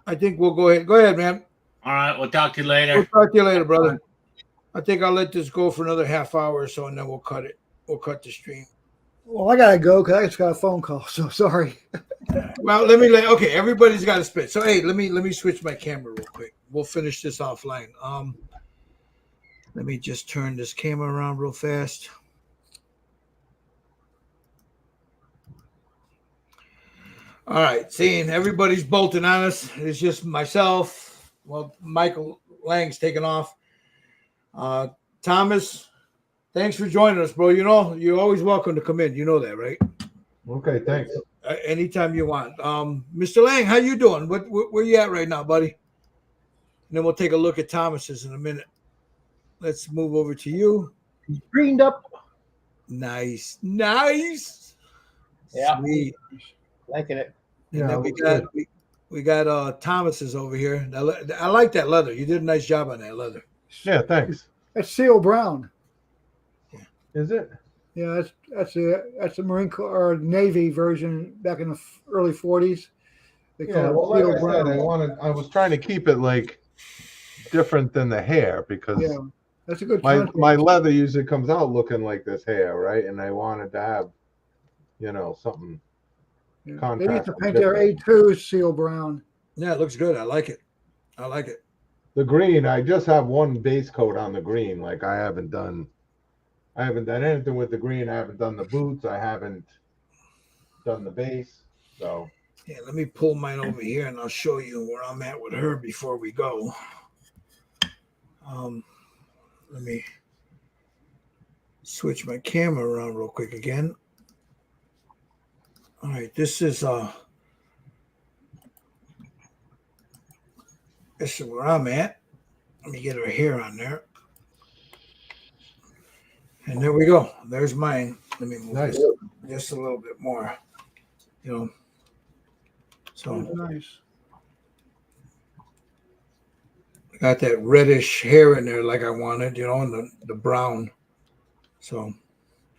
S1: I think we'll go ahead. Go ahead, man.
S5: All right, we'll talk to you
S1: We'll
S5: later.
S1: talk to you later, brother. I think I'll let this go for another half hour or so, and then we'll cut it. We'll cut the stream.
S4: Well, I gotta go because I just got a phone call. So sorry.
S1: Well, okay, everybody's got to spit. So hey, let me switch my camera real quick. We'll finish this offline. Let me just turn this camera around real fast. All right, seeing everybody's bolting on us. It's just myself. Well, Michael Lang's taking off. Thomas, thanks for joining us, bro. You know, you're always welcome to come in. You know that, right?
S2: Okay, thanks.
S1: Anytime you want. Mr. Lang, how you doing? Where you at right now, buddy? And then we'll take a look at Thomas's in a minute. Let's move over to you.
S6: Greened up.
S1: Nice.
S6: Yeah.
S1: Sweet.
S6: Liking it.
S1: And
S2: Yeah,
S1: then
S2: looks
S1: we got Thomas's over here. I like that leather. You did a nice job on that leather.
S2: Yeah, thanks.
S4: That's Seal Brown.
S2: Is it?
S4: Yeah, that's a Marine Corps or Navy version back in the early 40s. They call
S2: Yeah,
S4: it
S2: well, like
S4: Seal
S2: I said,
S4: Brown.
S2: I was trying to keep it like different than the hair because
S4: Yeah, that's a good
S2: my
S4: contrast.
S2: leather usually comes out looking like this hair, right? And I wanted to have, you know, something.
S4: Yeah. They
S2: contrast
S4: used to
S2: is
S4: paint their
S2: different.
S4: A2s Seal Brown.
S1: Yeah, it looks good. I like it.
S2: The green, I just have one base coat on the green. Like I haven't done anything with the green. I haven't done the boots. I haven't done the base. So
S1: Yeah, let me pull mine over here and I'll show you where I'm at with her before we go. Let me switch my camera around real quick again. All right, this is where I'm at. Let me get her hair on there. And there we go. There's mine. Let me move
S2: Nice.
S1: this just a little bit more. You know. So
S4: Nice.
S1: got that reddish hair in there like I wanted, and the brown. So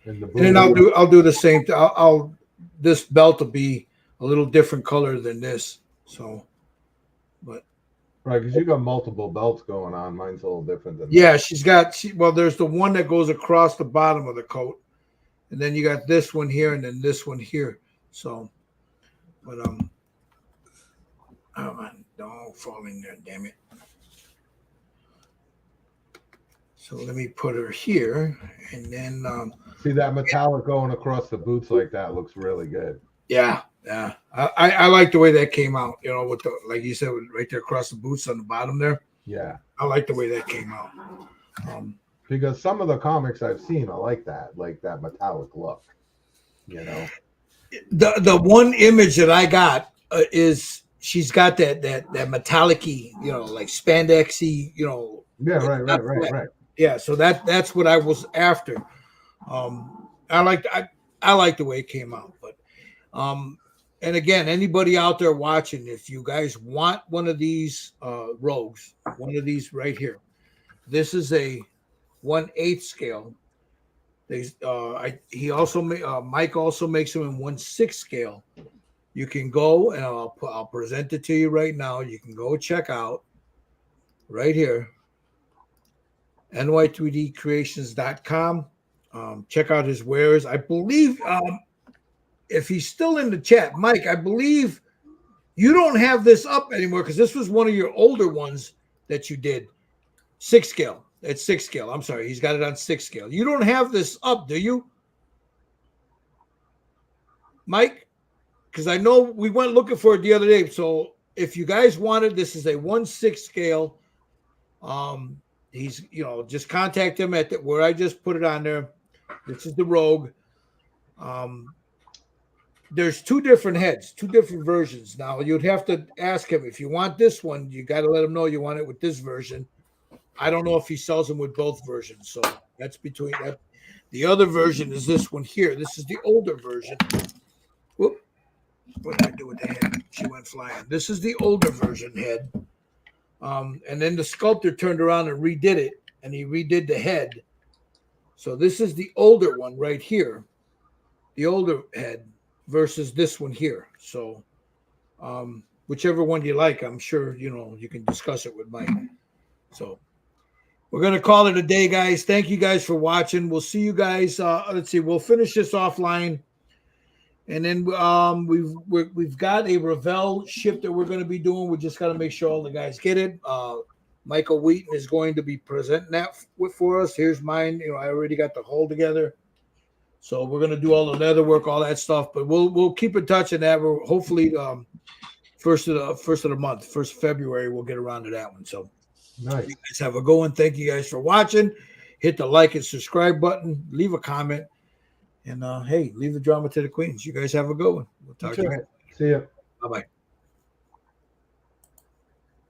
S2: And the
S1: and then
S2: blue.
S1: I'll do the same. I'll this belt will be a little different color than this. So, but
S2: Right, because you got multiple belts going on. Mine's a little different than
S1: yeah, well, there's the one that goes across the bottom of the coat, and then you got this one here, and then this one here. So, but oh man, don't fall in there, damn it. So let me put her here, and then
S2: See that metallic going across the boots like that looks really good.
S1: yeah. I like the way that came out. With the, like you said, right there across the boots on the bottom there.
S2: Yeah.
S1: I like the way that came out.
S2: Because some of the comics I've seen, I like that metallic look.
S1: The one image that I got is she's got that metallic-y, like spandexy,
S2: Yeah, right.
S1: Yeah, so that's what I was after. I like the way it came out, but and again, anybody out there watching, if you guys want one of these rogues, one of these right here, this is a 1/8 scale. He also Mike also makes them in 1/6 scale. You can go and I'll present it to you right now. You can go check out right here, ny3dcreations.com. Check out his wares. I believe if he's still in the chat, Mike, I believe you don't have this up anymore because this was one of your older ones that you did. 6 scale. It's 6 scale. I'm sorry. He's got it on 6 scale. You don't have this up, do you, Mike? Because I know we went looking for it the other day. So if you guys wanted, this is a 1/6 scale. He's, just contact him at where I just put it on there. This is the Rogue. There's 2 different heads, 2 different versions. Now you'd have to ask him if you want this one. You got to let him know you want it with this version. I don't know if he sells them with both versions, so that's between that. The other version is this one here. This is the older version. Whoop! What did I do with the head? She went flying. This is the older version head. And then the sculptor turned around and redid it, and he redid the head. So this is the older one right here, the older head versus this one here. So whichever one you like, I'm sure, you can discuss it with Mike. So we're going to call it a day, guys. Thank you guys for watching. We'll see you guys. Let's see. We'll finish this offline. And then we've got a Revell ship that we're going to be doing. We just got to make sure all the guys get it. Michael Wheaton is going to be presenting that for us. Here's mine. I already got the hull together. So we're going to do all the leather work, all that stuff. But we'll keep in touch on that. We're hopefully first of the month, 1st of February, we'll get around to that one. So
S2: Nice.
S1: you guys have a good one. Thank you guys for watching. Hit the like and subscribe button. Leave a comment. And hey, leave the drama to the queens. You guys have a good one. We'll talk to you.
S2: See ya.
S1: Bye-bye.